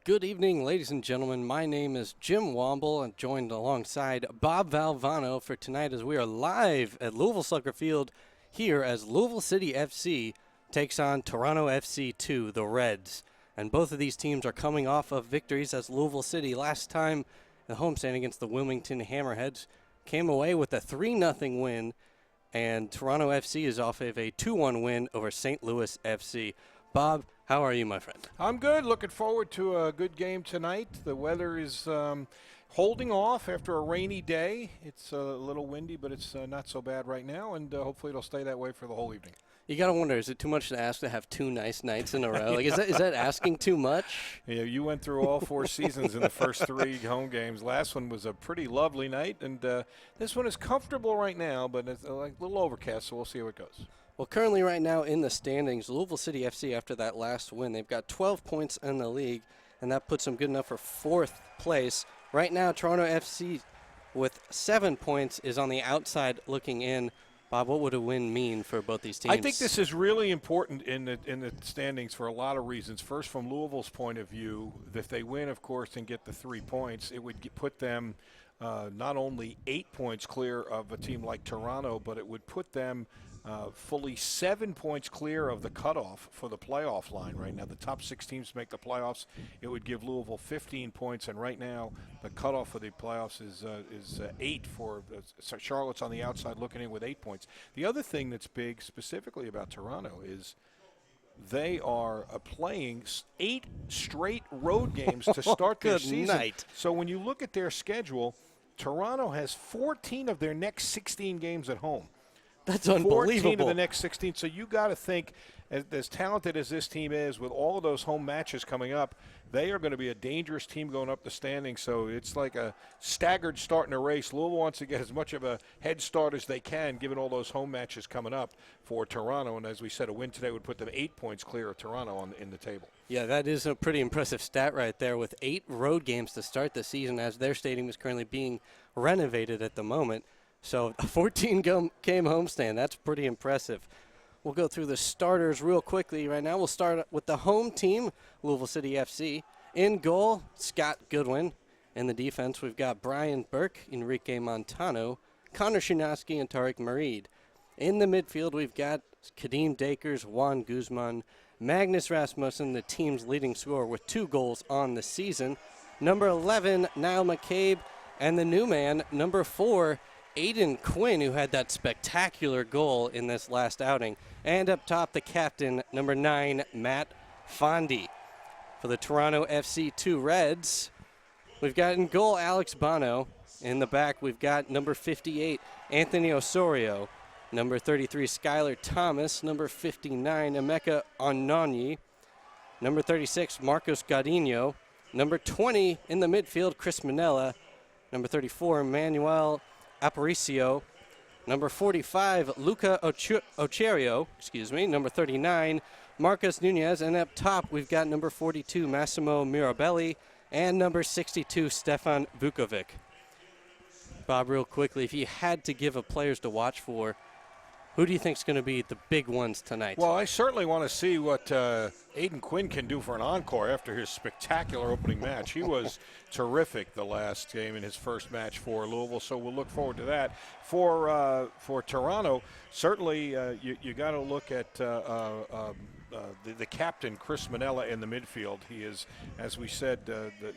Good evening, ladies and gentlemen. My name is Jim Womble and joined alongside Bob Valvano for tonight as we are live at Louisville Slugger Field here as Louisville City FC takes on Toronto FC 2, the Reds. And both of these teams are coming off of victories as Louisville City last time the homestand against the Wilmington Hammerheads came away with a 3-0 win, and Toronto FC is off of a 2-1 win over St. Louis FC. Bob, how are you, my friend? I'm good. Looking forward to a good game tonight. The weather is holding off after a rainy day. It's a little windy, but it's not so bad right now, and hopefully it'll stay that way for the whole evening. You got to wonder, is it too much to ask to have 2 nice nights in a row? Like, is that asking too much? Yeah, you went through all 4 seasons in the first 3 home games. Last one was a pretty lovely night, and this one is comfortable right now, but it's like a little overcast, so we'll see how it goes. Well, currently right now in the standings, Louisville City FC, after that last win, they've got 12 points in the league, and that puts them good enough for 4th place. Right now, Toronto FC with 7 points is on the outside looking in. Bob, what would a win mean for both these teams? I think this is really important in the standings for a lot of reasons. First, from Louisville's point of view, if they win, of course, and get the 3 points, it would put them not only 8 points clear of a team like Toronto, but it would put them fully 7 points clear of the cutoff for the playoff line right now. The top 6 teams make the playoffs. It would give Louisville 15 points, and right now the cutoff for the playoffs is 8 for Charlotte's on the outside looking in with 8 points. The other thing that's big specifically about Toronto is they are playing 8 straight road games to start their season. Night. So when you look at their schedule, Toronto has 14 of their next 16 games at home. That's unbelievable. 14 of the next 16. So you got to think, as talented as this team is, with all of those home matches coming up, they are going to be a dangerous team going up the standings. So it's like a staggered start in a race. Louisville wants to get as much of a head start as they can, given all those home matches coming up for Toronto. And as we said, a win today would put them 8 points clear of Toronto in the table. Yeah, that is a pretty impressive stat right there, with 8 road games to start the season, as their stadium is currently being renovated at the moment. So a 14-game homestand, that's pretty impressive. We'll go through the starters real quickly right now. We'll start with the home team, Louisville City FC. In goal, Scott Goodwin. In the defense, we've got Brian Burke, Enrique Montano, Connor Shinowski, and Tariq Mareed. In the midfield, we've got Kadeem Dakers, Juan Guzman, Magnus Rasmussen, the team's leading scorer with 2 goals on the season. Number 11, Niall McCabe, and the new man, number 4, Aiden Quinn, who had that spectacular goal in this last outing. And up top, the captain, number 9, Matt Fondy. For the Toronto FC 2 Reds, we've got in goal Alex Bono. In the back, we've got number 58, Anthony Osorio. Number 33, Skylar Thomas. Number 59, Emeka Ononyi. Number 36, Marcos Gaudinho. Number 20 in the midfield, Chris Manella. Number 34, Manuel Aparicio. Number 45, Luca Ocherio. Number 39, Marcos Nunez. And up top, we've got number 42, Massimo Mirabelli. And number 62, Stefan Vukovic. Bob, real quickly, if you had to give a players to watch for, who do you think is going to be the big ones tonight? Well, I certainly want to see what Aiden Quinn can do for an encore after his spectacular opening match. He was terrific the last game in his first match for Louisville, so we'll look forward to that. For Toronto, certainly you got to look at the captain, Chris Manella, in the midfield. He is, as we said,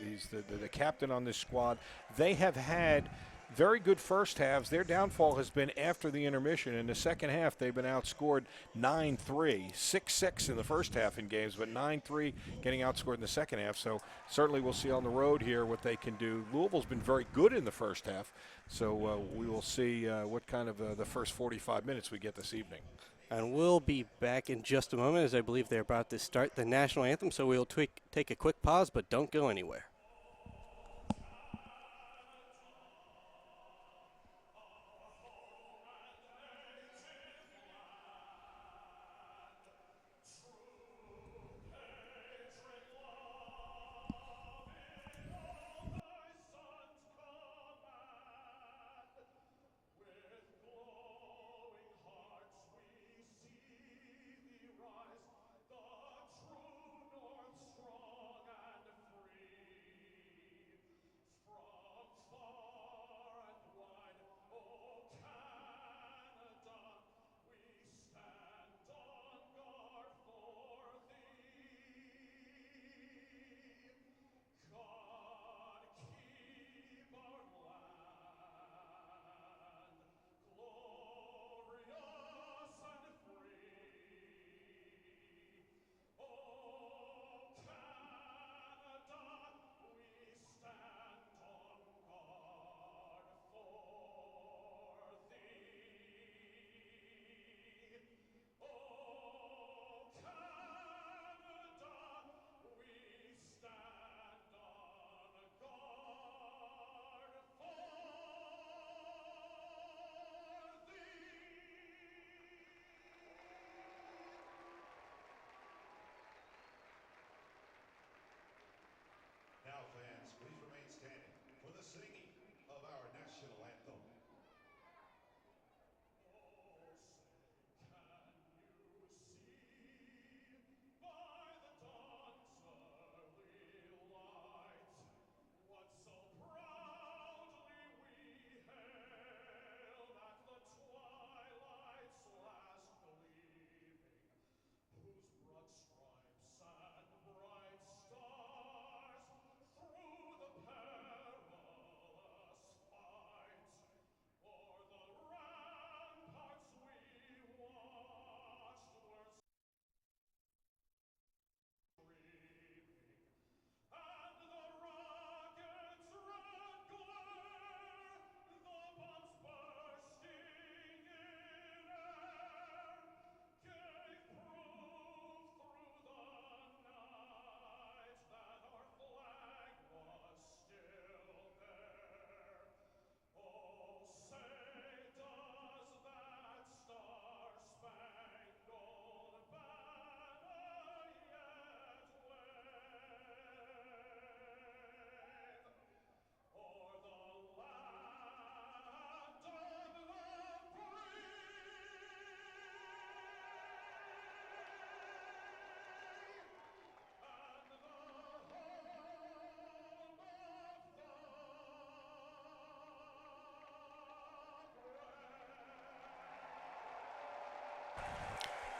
he's the captain on this squad. They have had very good first halves. Their downfall has been after the intermission. In the second half, they've been outscored 9-3, 6-6 in the first half in games, but 9-3 getting outscored in the second half. So certainly we'll see on the road here what they can do. Louisville's been very good in the first half, so we will see what kind of the first 45 minutes we get this evening. And we'll be back in just a moment, as I believe they're about to start the national anthem, so we'll take a quick pause, but don't go anywhere.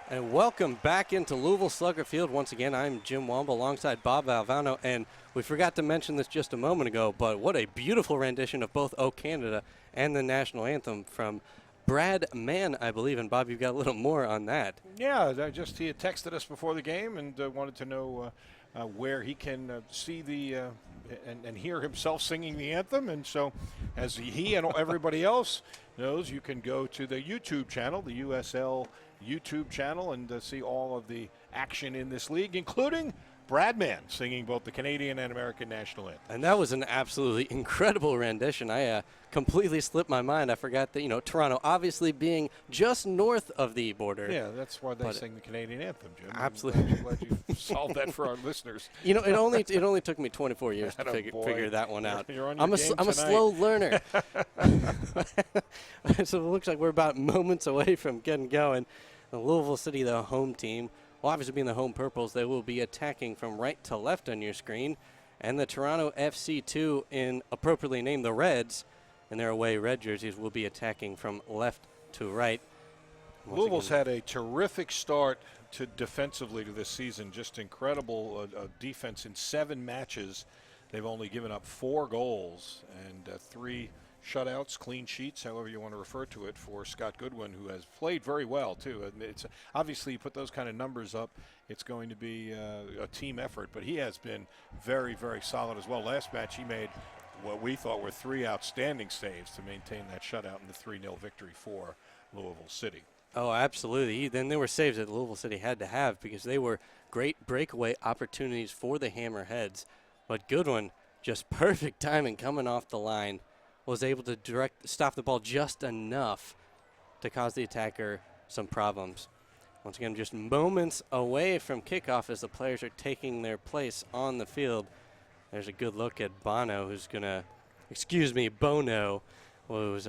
And welcome back into Louisville Slugger Field. Once again, I'm Jim Womble alongside Bob Valvano. And we forgot to mention this just a moment ago, but what a beautiful rendition of both O Canada and the national anthem from Brad Mann, I believe. And Bob, you've got a little more on that. Yeah, he had texted us before the game and wanted to know where he can see and hear himself singing the anthem. And so as he and everybody else knows, you can go to the YouTube channel, the USL YouTube channel, and see all of the action in this league, including Brad Mann singing both the Canadian and American national anthem. And that was an absolutely incredible rendition. I completely slipped my mind. I forgot that, Toronto obviously being just north of the border. Yeah, that's why they sing the Canadian anthem, Jim. Absolutely. I'm glad you solved that for our listeners. It only took me 24 years to figure that one out. You're on your I'm a slow learner. So it looks like we're about moments away from getting going. The Louisville City, the home team, will obviously be in the home purples. They will be attacking from right to left on your screen. And the Toronto FC2, in appropriately named the Reds, in their away red jerseys, will be attacking from left to right. Louisville's had a terrific start defensively to this season. Just incredible defense in 7 matches. They've only given up 4 goals and 3 shutouts, clean sheets, however you want to refer to it, for Scott Goodwin, who has played very well too. It's obviously, you put those kind of numbers up, it's going to be a team effort, but he has been very, very solid as well. Last match he made what we thought were 3 outstanding saves to maintain that shutout in the 3-0 victory for Louisville City. Oh, absolutely. Then there were saves that Louisville City had to have because they were great breakaway opportunities for the Hammerheads. But Goodwin, just perfect timing coming off the line, was able to stop the ball just enough to cause the attacker some problems. Once again, just moments away from kickoff as the players are taking their place on the field. There's a good look at Bono, Bono, who's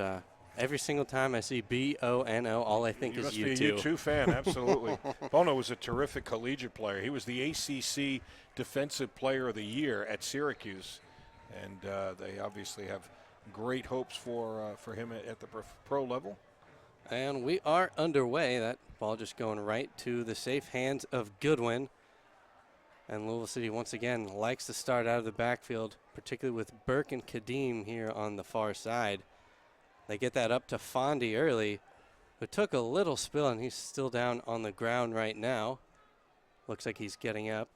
every single time I see B-O-N-O, all I think is U2. You must be a U2 fan, absolutely. Bono was a terrific collegiate player. He was the ACC Defensive Player of the Year at Syracuse, and they obviously have great hopes for him at the pro level. And we are underway. That ball just going right to the safe hands of Goodwin. And Louisville City once again likes to start out of the backfield, particularly with Burke and Kadeem here on the far side. They get that up to Fondy early, who took a little spill, and he's still down on the ground right now. Looks like he's getting up.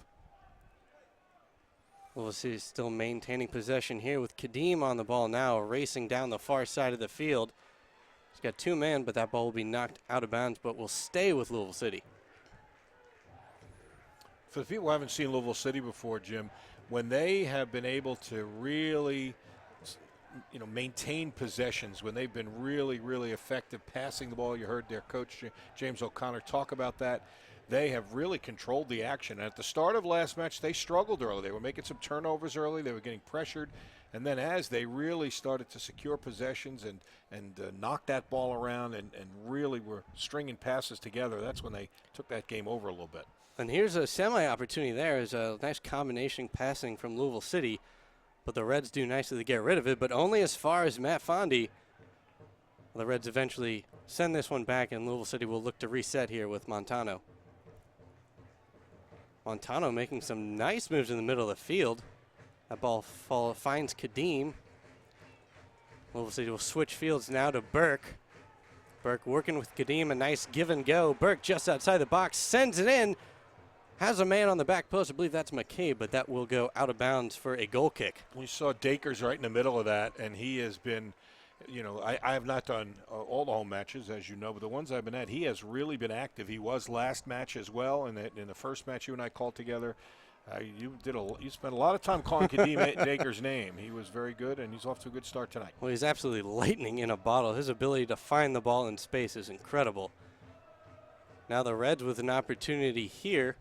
Louisville City still maintaining possession here with Kadeem on the ball now, racing down the far side of the field. He's got 2 men, but that ball will be knocked out of bounds, but will stay with Louisville City. For the people who haven't seen Louisville City before, Jim, when they have been able to really maintain possessions, when they've been really, really effective passing the ball, you heard their coach, James O'Connor, talk about that. They have really controlled the action. And at the start of last match, they struggled early. They were making some turnovers early. They were getting pressured. And then as they really started to secure possessions and knock that ball around and really were stringing passes together, that's when they took that game over a little bit. And here's a semi-opportunity there. Is a nice combination passing from Louisville City. But the Reds do nicely to get rid of it, but only as far as Matt Fondy. The Reds eventually send this one back, and Louisville City will look to reset here with Montano. Montano making some nice moves in the middle of the field. That ball finds Kadeem. Louisville City will switch fields now to Burke. Burke working with Kadeem, a nice give and go. Burke just outside the box, sends it in. Has a man on the back post. I believe that's McCabe, but that will go out of bounds for a goal kick. We saw Dakers right in the middle of that, and he has been, I have not done all the home matches, as you know, but the ones I've been at, he has really been active. He was last match as well, and in the first match you and I called together. You spent a lot of time calling Kadeem Dakers' name. He was very good, and he's off to a good start tonight. Well, he's absolutely lightning in a bottle. His ability to find the ball in space is incredible. Now the Reds with an opportunity here.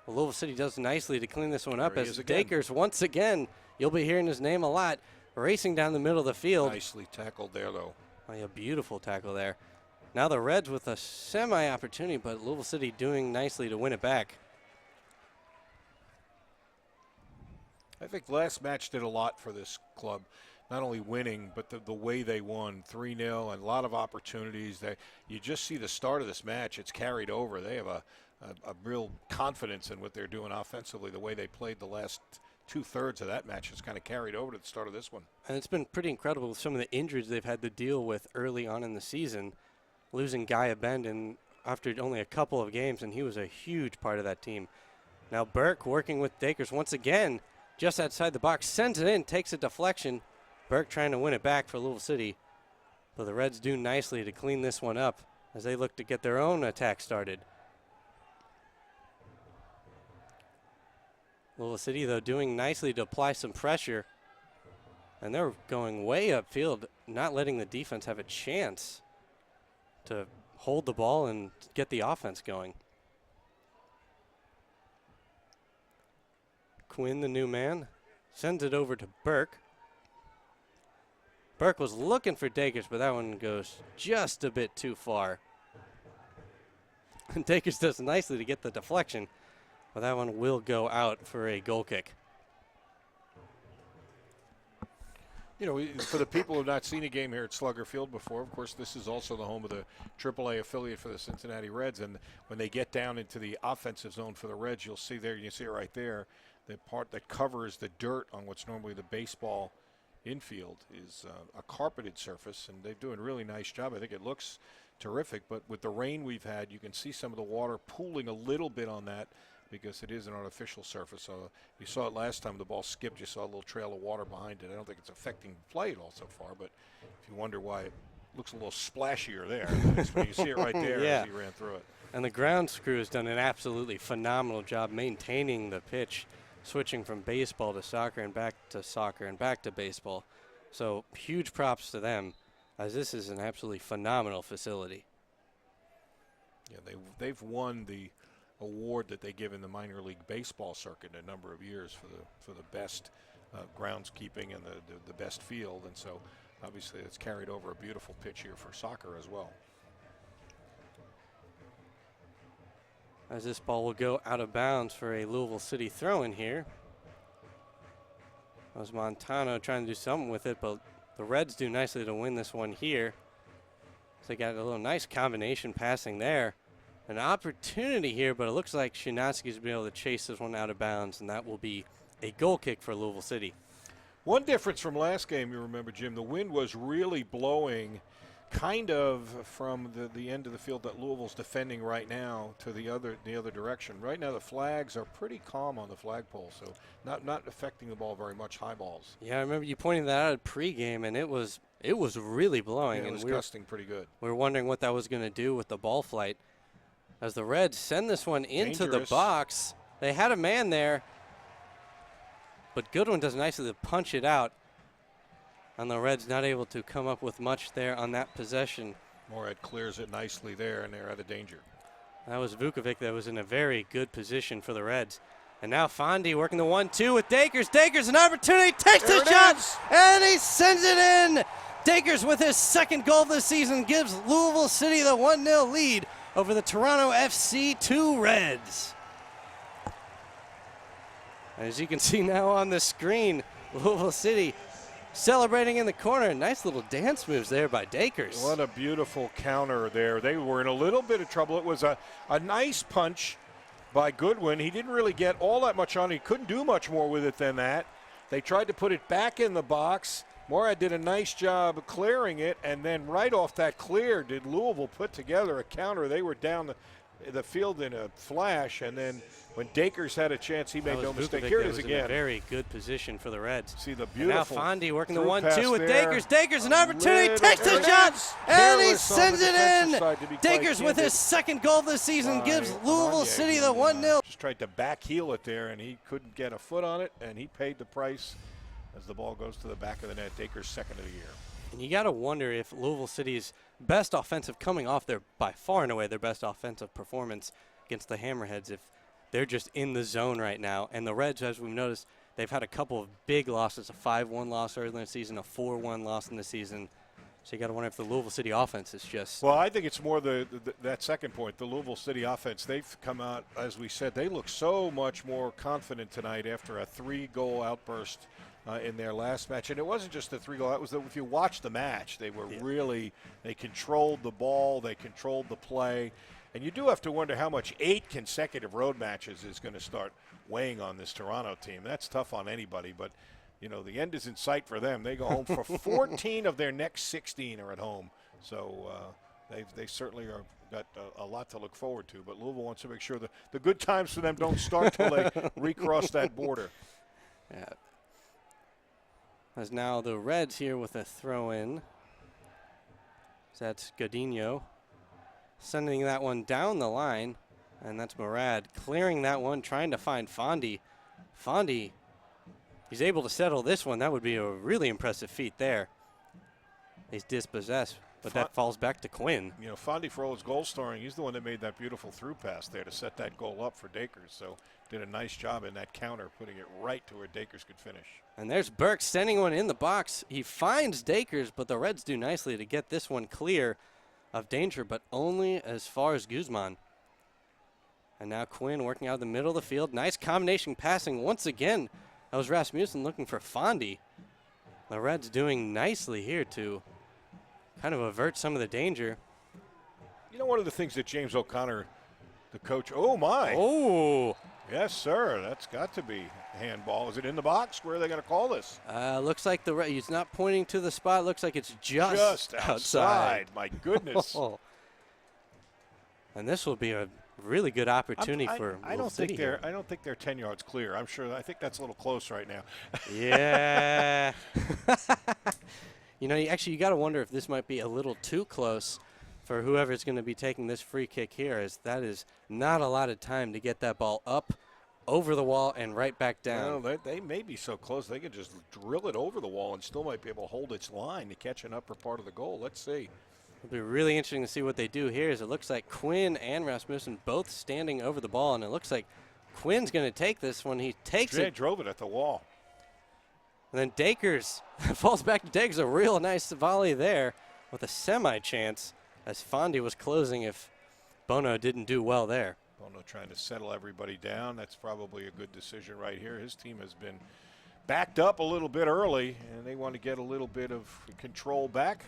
Louisville City does nicely to clean this one up as Dakers once again, you'll be hearing his name a lot, racing down the middle of the field. Nicely tackled there, though. Oh, yeah, beautiful tackle there. Now the Reds with a semi-opportunity, but Louisville City doing nicely to win it back. I think last match did a lot for this club not only winning, but the way they won, 3-0, and a lot of opportunities. You just see the start of this match. It's carried over. They have a real confidence in what they're doing offensively. The way they played the last two-thirds of that match has kind of carried over to the start of this one. And it's been pretty incredible with some of the injuries they've had to deal with early on in the season. Losing Guy Abendon after only a couple of games, and he was a huge part of that team. Now Burke working with Dakers once again, just outside the box, sends it in, takes a deflection. Burke trying to win it back for Louisville City. But the Reds do nicely to clean this one up as they look to get their own attack started. Louisville City, though, doing nicely to apply some pressure. And they're going way upfield, not letting the defense have a chance to hold the ball and get the offense going. Quinn, the new man, sends it over to Burke. Burke was looking for Dakers, but that one goes just a bit too far. And Dakers does nicely to get the deflection, but that one will go out for a goal kick. You know, for the people who have not seen a game here at Slugger Field before, of course, this is also the home of the AAA affiliate for the Cincinnati Reds. And when they get down into the offensive zone for the Reds, you'll see there, you see it right there, the part that covers the dirt on what's normally the baseball infield is a carpeted surface, and they're doing a really nice job. I think it looks terrific, but with the rain we've had, you can see some of the water pooling a little bit on that because it is an artificial surface. So you saw it last time, the ball skipped, you saw a little trail of water behind it. I don't think it's affecting play at all so far, but if you wonder why it looks a little splashier there, when you see it right there yeah. as he ran through it. And the grounds crew has done an absolutely phenomenal job maintaining the pitch, switching from baseball to soccer and back to baseball. So huge props to them, as this is an absolutely phenomenal facility. Yeah, they've won the award that they give in the minor league baseball circuit in a number of years for the best groundskeeping and the best field, and so obviously it's carried over a beautiful pitch here for soccer as well. As this ball will go out of bounds for a Louisville City throw-in here. That was Montano trying to do something with it, but the Reds do nicely to win this one here. So they got a little nice combination passing there. An opportunity here, but it looks like Shinatsky's been able to chase this one out of bounds, and that will be a goal kick for Louisville City. One difference from last game, you remember, Jim, the wind was really blowing kind of from the end of the field that Louisville's defending right now to the other direction. Right now the flags are pretty calm on the flagpole, so not affecting the ball very much, high balls. Yeah, I remember you pointing that out at pregame, and it was really blowing. Yeah, it was gusting pretty good. We were wondering what that was going to do with the ball flight. As the Reds send this one into Dangerous. the box, they had a man there, but Goodwin does nicely to punch it out. And the Reds not able to come up with much there on that possession. Morad clears it nicely there, and they're out of danger. That was Vukovic that was in a very good position for the Reds. And now Fondy working the 1-2 with Dakers. Dakers, an opportunity, takes the shot, and he sends it in. Dakers with his second goal of the season gives Louisville City the 1-0 lead over the Toronto FC 2 Reds. As you can see now on the screen, Louisville City celebrating in the corner. Nice little dance moves there by Dakers. What a beautiful counter there. They were in a little bit of trouble. It was a nice punch by Goodwin. He didn't really get all that much on it. He couldn't do much more with it than that. They tried to put it back in the box. Morad did a nice job clearing it, and then right off that clear did Louisville put together a counter. They were down the field in a flash, and then when Dakers had a chance, he made no mistake. Here it is again. In a very good position for the Reds. See the beautiful. And now Fondy working the 1-2 with there. Dakers. Dakers, an opportunity, takes the shot, and he sends it in. Dakers with his second goal of the season gives Louisville City the 1-0. Just tried to back heel it there, and he couldn't get a foot on it, and he paid the price as the ball goes to the back of the net. Dakers' second of the year. And you got to wonder if Louisville City's best offensive, coming off their by far and away their best offensive performance against the Hammerheads, if they're just in the zone right now. And the Reds, as we've noticed, they've had a couple of big losses, a 5-1 loss earlier in the season, a 4-1 loss in the season. So you got to wonder if the Louisville City offense is just. Well, I think it's more that second point, the Louisville City offense. They've come out, as we said, they look so much more confident tonight after a 3-goal outburst in their last match. And it wasn't just the 3 goal. That was if you watch the match, they were really, they controlled the ball, they controlled the play. And you do have to wonder how much 8 consecutive road matches is going to start weighing on this Toronto team. That's tough on anybody, but you know, the end is in sight for them. They go home for 14 of their next 16 are at home. So they certainly are got a lot to look forward to. But Louisville wants to make sure that the good times for them don't start till they recross that border. Yeah. As now the Reds here with a throw-in. So that's Godinho sending that one down the line, and that's Murad clearing that one, trying to find Fondi. Fondi, he's able to settle this one. That would be a really impressive feat there. He's dispossessed, but that falls back to Quinn. You know, Fondi, for all his goal scoring, he's the one that made that beautiful through pass there to set that goal up for Dakers. So did a nice job in that counter, putting it right to where Dakers could finish. And there's Burke sending one in the box. He finds Dakers, but the Reds do nicely to get this one clear of danger, but only as far as Guzman. And now Quinn working out of the middle of the field. Nice combination passing once again. That was Rasmussen looking for Fondi. The Reds doing nicely here to kind of avert some of the danger. You know, one of the things that James O'Connor, the coach, oh my. Oh. Yes, sir. That's got to be handball. Is it in the box? Where are they going to call this? Looks like he's not pointing to the spot. Looks like it's just outside. My goodness. And this will be a really good opportunity for I don't think they're 10 yards clear. I think that's a little close right now. Yeah. You know, you got to wonder if this might be a little too close for whoever's going to be taking this free kick here, as that is not a lot of time to get that ball up, over the wall, and right back down. Well, they may be so close they could just drill it over the wall and still might be able to hold its line to catch an upper part of the goal. Let's see. It'll be really interesting to see what they do here, as it looks like Quinn and Rasmussen both standing over the ball, and it looks like Quinn's going to take this one. He takes it. Drove it at the wall. And then Dakers falls back to Dakers. A real nice volley there with a semi-chance, as Fondi was closing if Bono didn't do well there. Bono trying to settle everybody down. That's probably a good decision right here. His team has been backed up a little bit early, and they want to get a little bit of control back.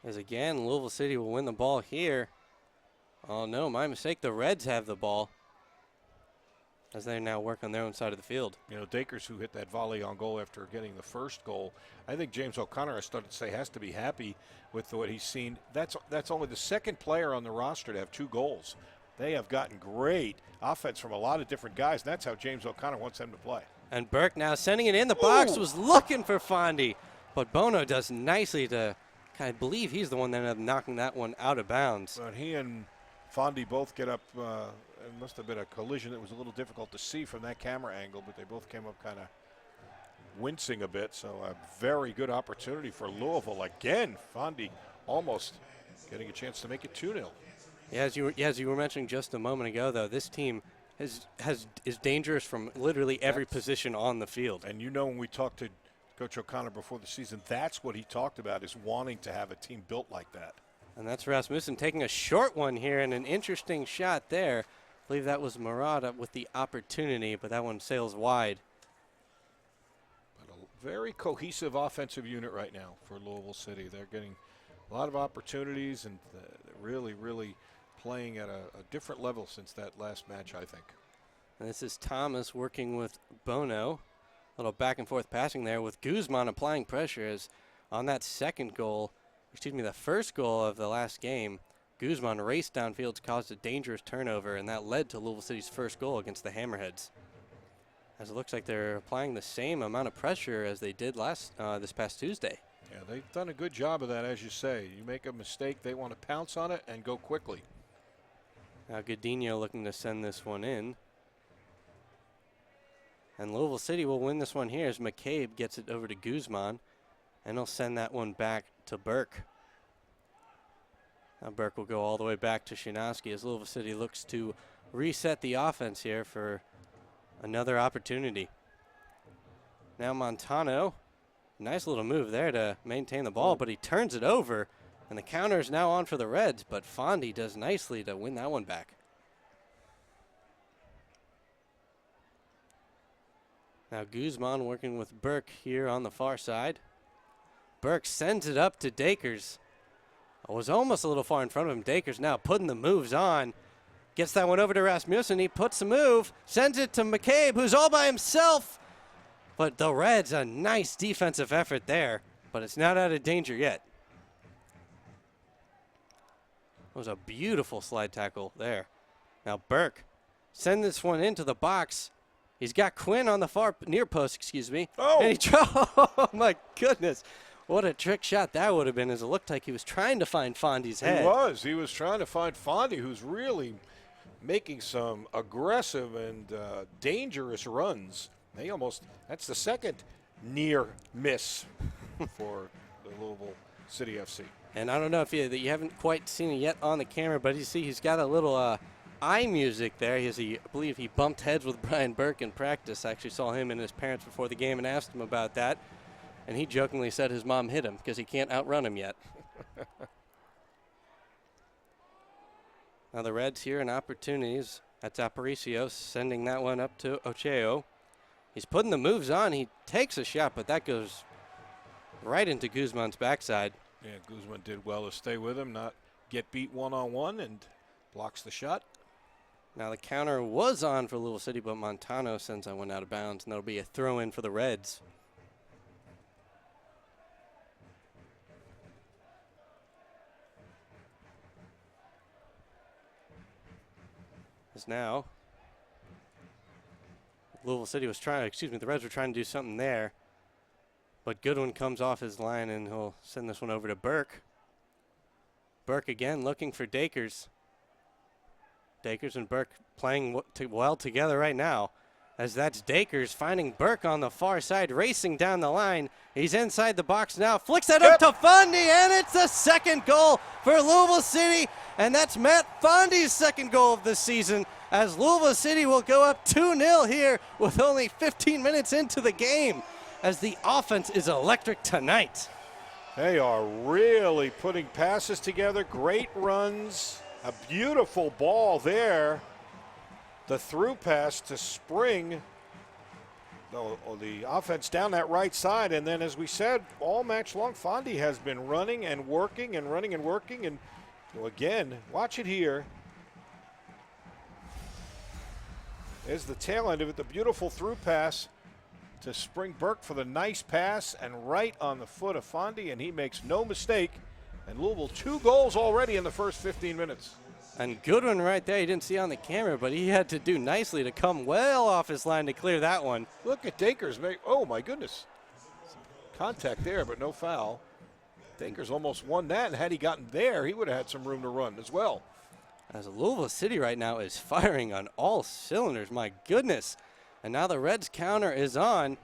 As again, Louisville City will win the ball here. Oh no, my mistake. The Reds have the ball, as they now work on their own side of the field. You know, Dakers, who hit that volley on goal after getting the first goal, I think James O'Connor, I started to say, has to be happy with what he's seen. That's only the second player on the roster to have 2 goals. They have gotten great offense from a lot of different guys, and that's how James O'Connor wants them to play. And Burke now sending it in the box, was looking for Fondi, but Bono does nicely to, I believe he's the one that ended up knocking that one out of bounds. But he and Fondi both get up. It must have been a collision that was a little difficult to see from that camera angle, but they both came up kind of wincing a bit. So a very good opportunity for Louisville. Again, Fondi almost getting a chance to make it 2-0. Yeah, as you were mentioning just a moment ago, though, this team is dangerous from literally every position on the field. And you know, when we talked to Coach O'Connor before the season, that's what he talked about, is wanting to have a team built like that. And that's Rasmussen taking a short one here, and an interesting shot there. I believe that was Murad with the opportunity, but that one sails wide. But a very cohesive offensive unit right now for Louisville City. They're getting a lot of opportunities, and really, really playing at a different level since that last match, I think. And this is Thomas working with Bono. A little back and forth passing there with Guzman applying pressure, as on that the first goal of the last game, Guzman raced downfield, caused a dangerous turnover, and that led to Louisville City's first goal against the Hammerheads. As it looks like they're applying the same amount of pressure as they did this past Tuesday. Yeah, they've done a good job of that, as you say. You make a mistake, they want to pounce on it and go quickly. Now Godinho looking to send this one in. And Louisville City will win this one here as McCabe gets it over to Guzman, and he'll send that one back to Burke. Now Burke will go all the way back to Shinowski as Louisville City looks to reset the offense here for another opportunity. Now Montano, nice little move there to maintain the ball, but he turns it over, and the counter is now on for the Reds, but Fondi does nicely to win that one back. Now Guzman working with Burke here on the far side. Burke sends it up to Dakers. Was almost a little far in front of him. Dakers now putting the moves on. Gets that one over to Rasmussen. He puts the move, sends it to McCabe, who's all by himself. But the Reds, a nice defensive effort there, but it's not out of danger yet. It was a beautiful slide tackle there. Now Burke send this one into the box. He's got Quinn on the far near post, excuse me. Oh! And oh my goodness. What a trick shot that would have been, as it looked like he was trying to find Fondy's head. He was trying to find Fondy, who's really making some aggressive and dangerous runs. That's the second near miss for the Louisville City FC. And I don't know if you haven't quite seen it yet on the camera, but you see he's got a little eye music there. I believe he bumped heads with Brian Burke in practice. I actually saw him and his parents before the game and asked him about that. And he jokingly said his mom hit him because he can't outrun him yet. Now the Reds here in opportunities. That's Aparicio sending that one up to Ocheo. He's putting the moves on. He takes a shot, but that goes right into Guzman's backside. Yeah, Guzman did well to stay with him, not get beat one-on-one, and blocks the shot. Now the counter was on for Louisville City, but Montano sends that one out of bounds, and that'll be a throw-in for the Reds. As now, the Reds were trying to do something there. But Goodwin comes off his line, and he'll send this one over to Burke. Burke again looking for Dakers. Dakers and Burke playing well together right now, as that's Dakers finding Burke on the far side, racing down the line. He's inside the box now, flicks that up to Fondy, and it's the second goal for Louisville City, and that's Matt Fondy's second goal of the season, as Louisville City will go up 2-0 here with only 15 minutes into the game, as the offense is electric tonight. They are really putting passes together, great runs, a beautiful ball there. The through pass to Spring, the offense down that right side, and then as we said, all match long, Fondy has been running and working and running and working, and again, watch it here. There's the tail end of it, the beautiful through pass to Spring Burke for the nice pass, and right on the foot of Fondy, and he makes no mistake. And Louisville 2 goals already in the first 15 minutes. And Goodwin right there, you didn't see on the camera, but he had to do nicely to come well off his line to clear that one. Look at Dakers. Oh, my goodness. Contact there, but no foul. Dakers almost won that, and had he gotten there, he would have had some room to run as well. As Louisville City right now is firing on all cylinders, my goodness. And now the Reds counter is on.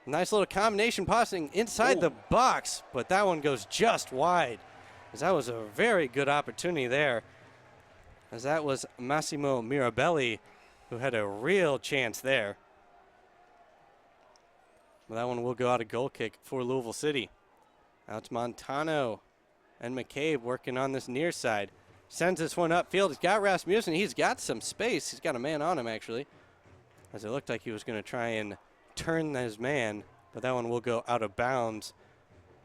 Nice little combination passing inside the box, but that one goes just wide. As that was a very good opportunity there. As that was Massimo Mirabelli who had a real chance there. Well, that one will go out a goal kick for Louisville City. Now it's Montano and McCabe working on this near side. Sends this one upfield. He's got Rasmussen. He's got some space. He's got a man on him, actually. As it looked like he was going to try and turn his man, but that one will go out of bounds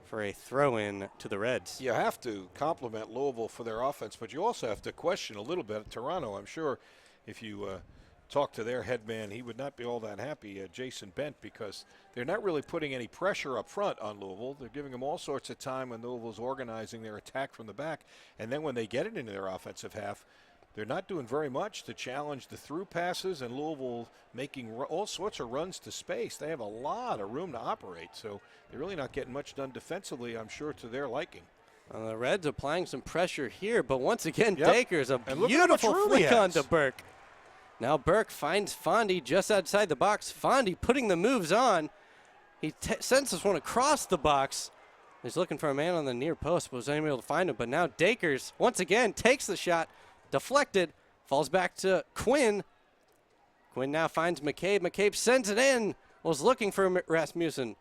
for a throw-in to the Reds. You have to compliment Louisville for their offense, but you also have to question a little bit Toronto. I'm sure if you talk to their head man, he would not be all that happy, Jason Bent, because they're not really putting any pressure up front on Louisville. They're giving them all sorts of time when Louisville's organizing their attack from the back, and then when they get it into their offensive half, they're not doing very much to challenge the through passes, and Louisville making all sorts of runs to space. They have a lot of room to operate, so they're really not getting much done defensively, I'm sure, to their liking. The Reds applying some pressure here, but once again, Dakers, a and beautiful flick onto Burke. Now Burke finds Fondy just outside the box. Fondy putting the moves on. He sends this one across the box. He's looking for a man on the near post, but was unable to find him. But now Dakers, once again, takes the shot. Deflected, falls back to Quinn. Quinn now finds McCabe. McCabe sends it in. Was looking for Rasmussen.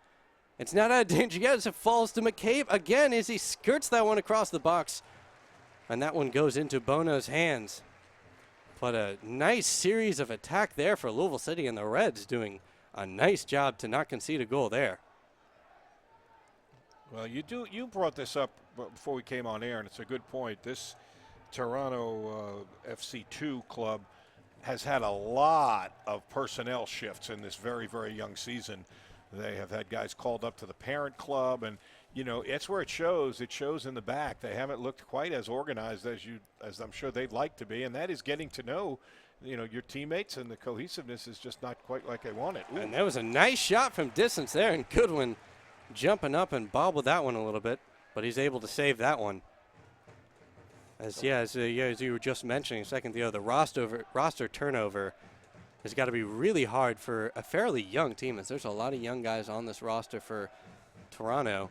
It's not out of danger yet as it falls to McCabe again as he skirts that one across the box. And that one goes into Bono's hands. But a nice series of attack there for Louisville City, and the Reds doing a nice job to not concede a goal there. Well, you brought this up before we came on air, and it's a good point. This Toronto FC2 club has had a lot of personnel shifts in this very, very young season. They have had guys called up to the parent club, and it's where it shows. It shows in the back. They haven't looked quite as organized as I'm sure they'd like to be, and that is getting to know, your teammates, and the cohesiveness is just not quite like they want it. Ooh. And there was a nice shot from distance there, and Goodwin jumping up and bobbled that one a little bit, but he's able to save that one. As you were just mentioning a second ago, the roster turnover has got to be really hard for a fairly young team, as there's a lot of young guys on this roster for Toronto.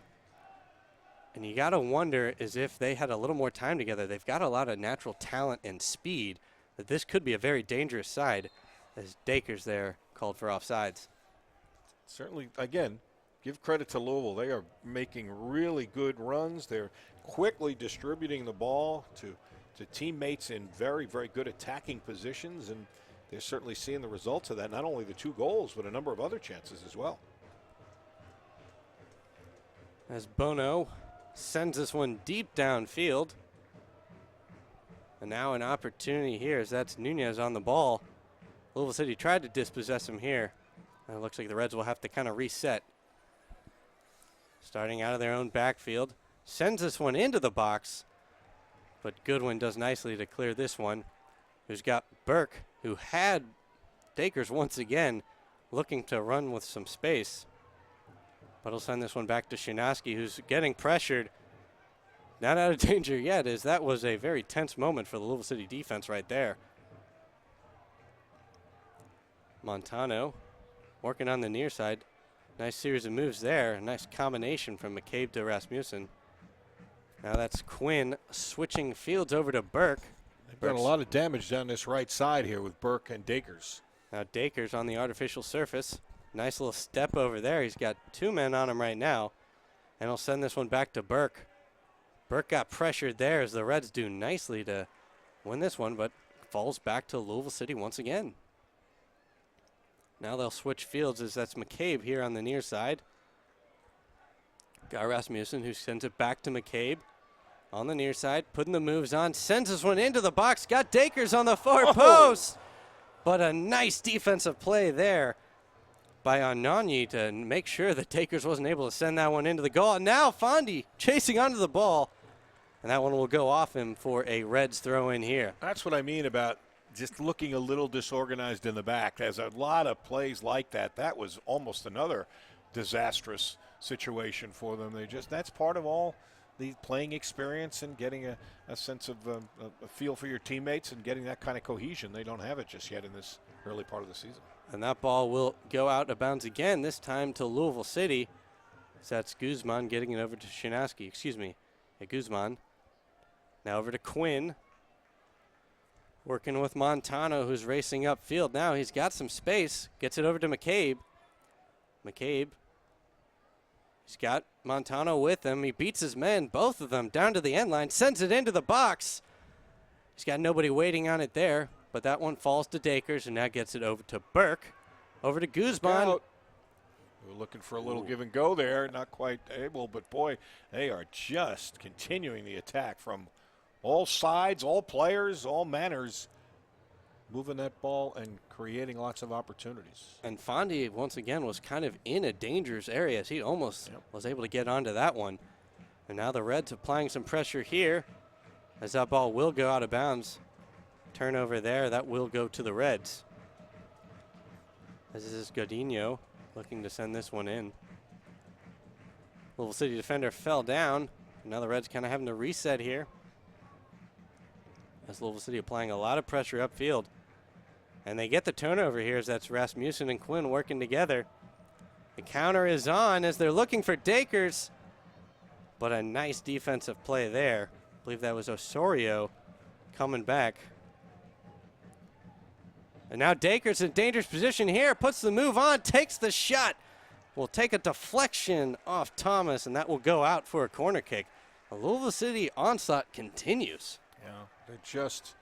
And you got to wonder is if they had a little more time together. They've got a lot of natural talent and speed, that this could be a very dangerous side, as Dakers there called for offsides. Certainly, again, give credit to Louisville. They are making really good runs. They're quickly distributing the ball to teammates in very, very good attacking positions, and they're certainly seeing the results of that. Not only the 2 goals, but a number of other chances as well. As Bono sends this one deep downfield. And now an opportunity here, as that's Nunez on the ball. Louisville City tried to dispossess him here. And it looks like the Reds will have to kind of reset. Starting out of their own backfield. Sends this one into the box. But Goodwin does nicely to clear this one. Who's got Burke, who had Dakers once again, looking to run with some space. But he'll send this one back to Shinaski, who's getting pressured. Not out of danger yet, as that was a very tense moment for the Louisville City defense right there. Montano working on the near side. Nice series of moves there. A nice combination from McCabe to Rasmussen. Now that's Quinn switching fields over to Burke. They've done a lot of damage down this right side here with Burke and Dakers. Now Dakers on the artificial surface. Nice little step over there. He's got 2 men on him right now. And he'll send this one back to Burke. Burke got pressured there, as the Reds do nicely to win this one, but falls back to Louisville City once again. Now they'll switch fields, as that's McCabe here on the near side. Got Rasmussen, who sends it back to McCabe on the near side, putting the moves on, sends this one into the box, got Dakers on the far post. But a nice defensive play there by Anani to make sure that Dakers wasn't able to send that one into the goal. And now Fondi chasing onto the ball, and that one will go off him for a Reds throw in here. That's what I mean about just looking a little disorganized in the back. There's a lot of plays like that. That was almost another disastrous situation for them. That's part of all the playing experience and getting a sense of a feel for your teammates and getting that kind of cohesion. They don't have it just yet in this early part of the season. And that ball will go out of bounds again, this time to Louisville City. So that's Guzman getting it over to Shinaski. Guzman. Now over to Quinn. Working with Montano, who's racing upfield. Now he's got some space. Gets it over to McCabe. He's got Montano with him. He beats his men, both of them, down to the end line. Sends it into the box. He's got nobody waiting on it there. But that one falls to Dakers, and now gets it over to Burke. Over to Guzman. We're looking for a little give and go there. Not quite able, but boy, they are just continuing the attack from all sides, all players, all manners, moving that ball and creating lots of opportunities. And Fondi, once again, was kind of in a dangerous area, as he almost was able to get onto that one. And now the Reds applying some pressure here, as that ball will go out of bounds. Turnover there, that will go to the Reds. As this is Godinho looking to send this one in. Louisville City defender fell down. Now the Reds kind of having to reset here, as Louisville City applying a lot of pressure upfield. And they get the turnover here, as that's Rasmussen and Quinn working together. The counter is on as they're looking for Dakers. But a nice defensive play there. I believe that was Osorio coming back. And now Dakers in dangerous position here. Puts the move on, takes the shot. Will take a deflection off Thomas, and that will go out for a corner kick. The Louisville City onslaught continues. Yeah, they're just,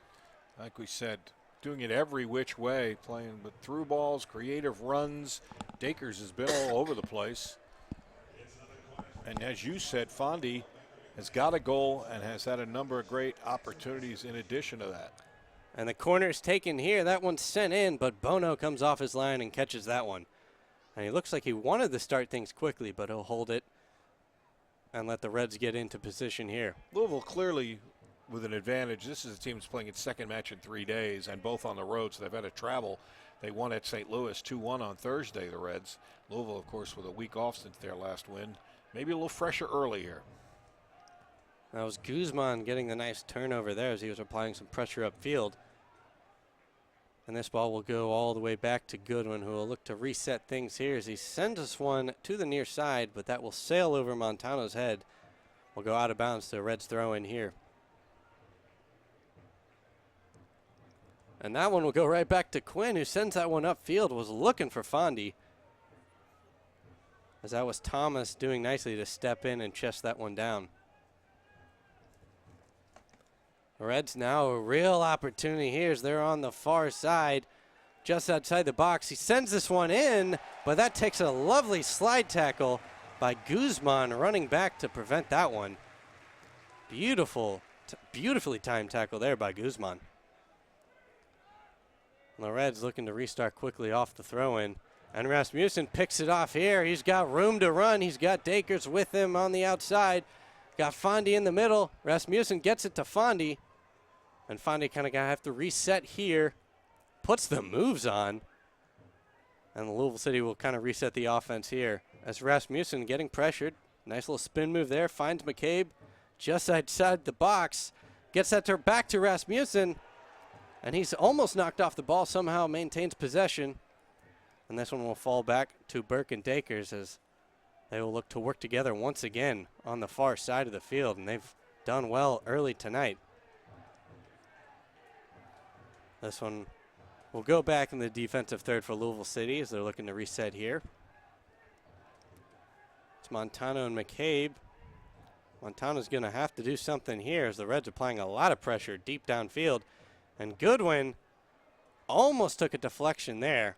like we said, doing it every which way, playing with through balls, creative runs, Dakers has been all over the place. And as you said, Fondy has got a goal and has had a number of great opportunities in addition to that. And the corner is taken here. That one's sent in, but Bono comes off his line and catches that one. And he looks like he wanted to start things quickly, but he'll hold it and let the Reds get into position here. Louisville clearly with an advantage. This is a team that's playing its second match in 3 days, and both on the road, so they've had to travel. They won at St. Louis 2-1 on Thursday, the Reds. Louisville, of course, with a week off since their last win. Maybe a little fresher early here. That was Guzman getting the nice turnover there as he was applying some pressure upfield. And this ball will go all the way back to Goodwin, who will look to reset things here as he sends us one to the near side, but that will sail over Montano's head. Will go out of bounds to a Reds throw in here. And that one will go right back to Quinn, who sends that one upfield, was looking for Fondy. As that was Thomas doing nicely to step in and chest that one down. The Reds now a real opportunity here as they're on the far side, just outside the box. He sends this one in, but that takes a lovely slide tackle by Guzman running back to prevent that one. Beautifully timed tackle there by Guzman. And the Reds looking to restart quickly off the throw-in. And Rasmussen picks it off here. He's got room to run. He's got Dakers with him on the outside. Got Fondy in the middle. Rasmussen gets it to Fondy. And Fondy kind of going to have to reset here. Puts the moves on. And Louisville City will kind of reset the offense here. As Rasmussen getting pressured. Nice little spin move there. Finds McCabe just outside the box. Gets that back to Rasmussen. And he's almost knocked off the ball. Somehow maintains possession. And this one will fall back to Burke and Dakers as they will look to work together once again on the far side of the field. And they've done well early tonight. This one will go back in the defensive third for Louisville City as they're looking to reset here. It's Montano and McCabe. Montano's going to have to do something here as the Reds are applying a lot of pressure deep downfield. And Goodwin almost took a deflection there.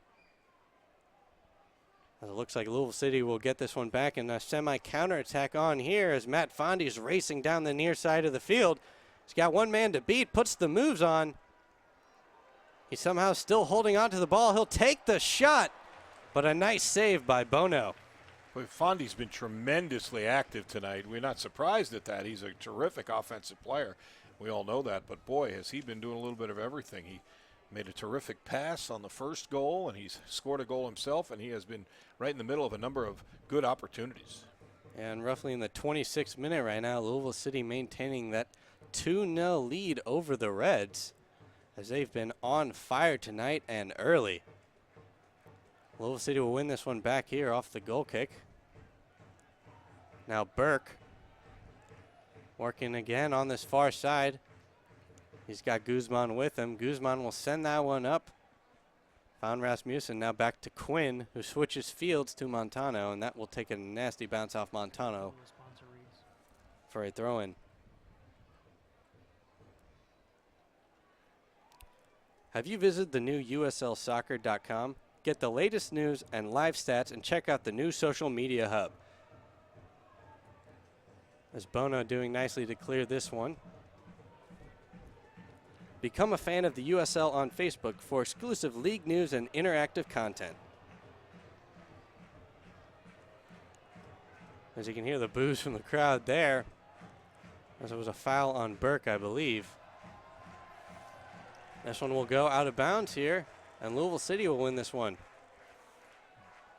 It looks like Louisville City will get this one back in a semi-counterattack on here as Matt Fondy is racing down the near side of the field. He's got one man to beat, puts the moves on. He's somehow still holding on to the ball. He'll take the shot, but a nice save by Bono. Boy, Fondy's been tremendously active tonight. We're not surprised at that. He's a terrific offensive player. We all know that, but boy, has he been doing a little bit of everything. He made a terrific pass on the first goal, and he's scored a goal himself, and he has been right in the middle of a number of good opportunities. And roughly in the 26th minute right now, Louisville City maintaining that 2-0 lead over the Reds as they've been on fire tonight and early. Louisville City will win this one back here off the goal kick. Now Burke working again on this far side. He's got Guzman with him. Guzman will send that one up. Found Rasmussen, now back to Quinn, who switches fields to Montano, and that will take a nasty bounce off Montano for a throw-in. Have you visited the new USLsoccer.com? Get the latest news and live stats and check out the new social media hub. As Bono doing nicely to clear this one. Become a fan of the USL on Facebook for exclusive league news and interactive content. As you can hear the boos from the crowd there, as it was a foul on Burke, I believe. This one will go out of bounds here, and Louisville City will win this one.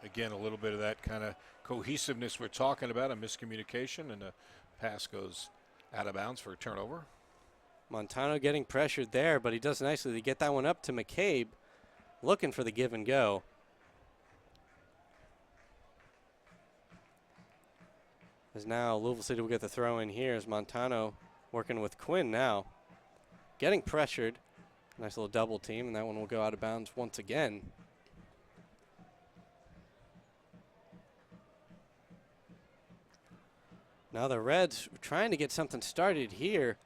Again, a little bit of that kind of cohesiveness we're talking about, a miscommunication, and the pass goes out of bounds for a turnover. Montano getting pressured there, but he does nicely to get that one up to McCabe, looking for the give and go. As now Louisville City will get the throw in here as Montano working with Quinn now. Getting pressured. Nice little double team, and that one will go out of bounds once again. Now the Reds trying to get something started here.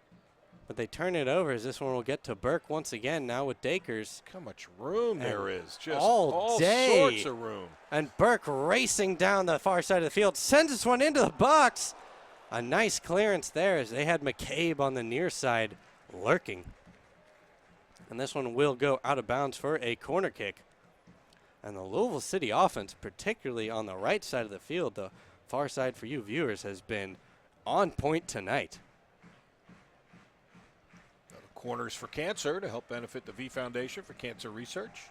But they turn it over as this one will get to Burke once again, now with Dakers. Look how much room there is. Just all day. Sorts of room. And Burke racing down the far side of the field, sends this one into the box. A nice clearance there as they had McCabe on the near side lurking. And this one will go out of bounds for a corner kick. And the Louisville City offense, particularly on the right side of the field, the far side for you viewers, has been on point tonight. Corners for Cancer to help benefit the V Foundation for Cancer Research.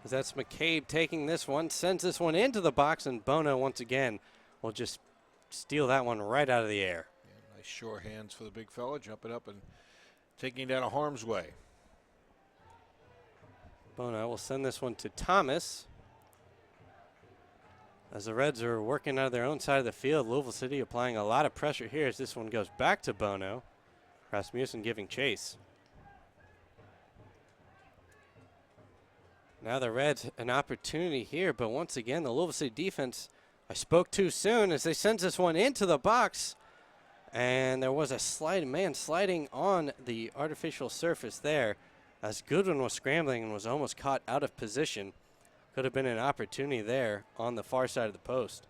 That's McCabe taking this one, sends this one into the box, and Bono once again will just steal that one right out of the air. Yeah, nice sure hands for the big fella, jumping up and taking it out of harm's way. Bono will send this one to Thomas. As the Reds are working out of their own side of the field, Louisville City applying a lot of pressure here as this one goes back to Bono. Rasmussen giving chase. Now the Reds an opportunity here, but once again the Louisville City defense, I spoke too soon as they sends this one into the box. And there was a man sliding on the artificial surface there as Goodwin was scrambling and was almost caught out of position. Could have been an opportunity there on the far side of the post.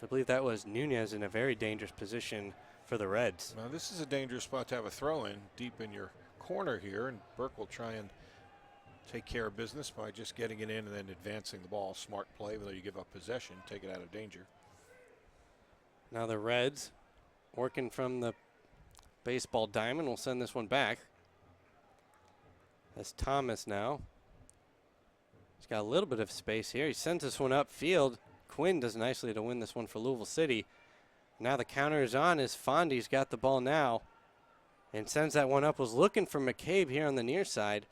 I believe that was Nunez in a very dangerous position for the Reds. Now this is a dangerous spot to have a throw in deep in your corner here, and Burke will try and take care of business by just getting it in and then advancing the ball. Smart play, even though you give up possession, take it out of danger. Now the Reds working from the baseball diamond will send this one back. That's Thomas now. He's got a little bit of space here. He sends this one upfield. Quinn does nicely to win this one for Louisville City. Now the counter is on as Fondy's got the ball now and sends that one up. Was looking for McCabe here on the near side.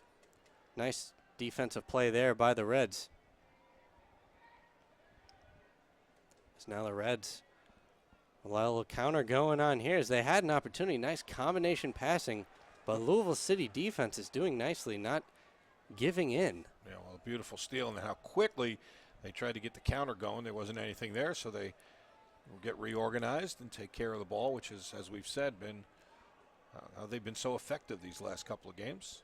Nice defensive play there by the Reds. So now the Reds, a little counter going on here as they had an opportunity. Nice combination passing, but Louisville City defense is doing nicely, not giving in. Yeah, well, a beautiful steal, and how quickly they tried to get the counter going. There wasn't anything there, so they will get reorganized and take care of the ball, which is, as we've said, been how they've been so effective these last couple of games.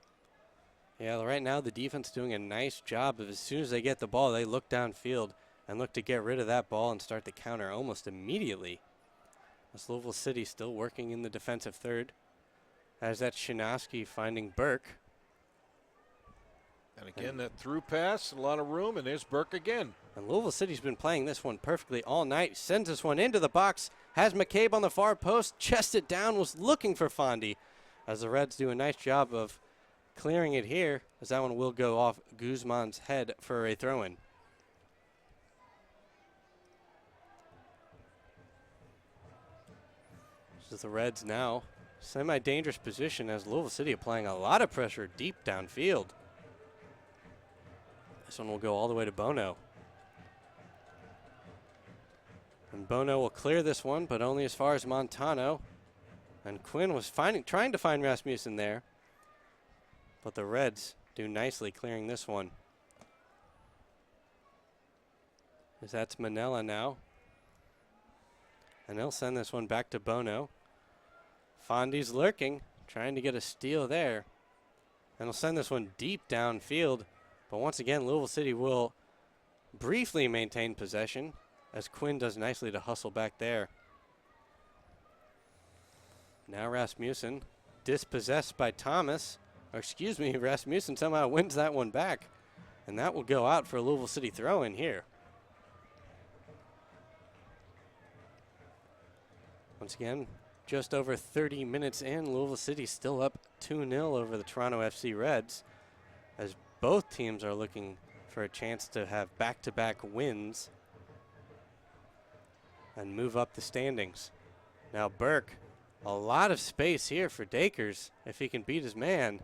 Yeah, right now the defense doing a nice job of as soon as they get the ball, they look downfield and look to get rid of that ball and start the counter almost immediately. As Louisville City still working in the defensive third. As that Shinosky finding Burke. And again, that through pass, a lot of room, and there's Burke again. And Louisville City's been playing this one perfectly all night. Sends this one into the box. Has McCabe on the far post. Chests it down. Was looking for Fondy. As the Reds do a nice job of clearing it here. As that one will go off Guzman's head for a throw-in. This is the Reds now. Semi-dangerous position as Louisville City applying a lot of pressure deep downfield. This one will go all the way to Bono. And Bono will clear this one, but only as far as Montano. And Quinn was trying to find Rasmussen there. But the Reds do nicely clearing this one. As that's Manella now. And they'll send this one back to Bono. Fondy's lurking, trying to get a steal there. And he'll send this one deep downfield. But once again, Louisville City will briefly maintain possession as Quinn does nicely to hustle back there. Now Rasmussen dispossessed by Thomas. Or excuse me, Rasmussen somehow wins that one back. And that will go out for a Louisville City throw-in here. Once again, just over 30 minutes in, Louisville City still up 2-0 over the Toronto FC Reds, as both teams are looking for a chance to have back-to-back wins and move up the standings. Now Burke, a lot of space here for Dakers if he can beat his man.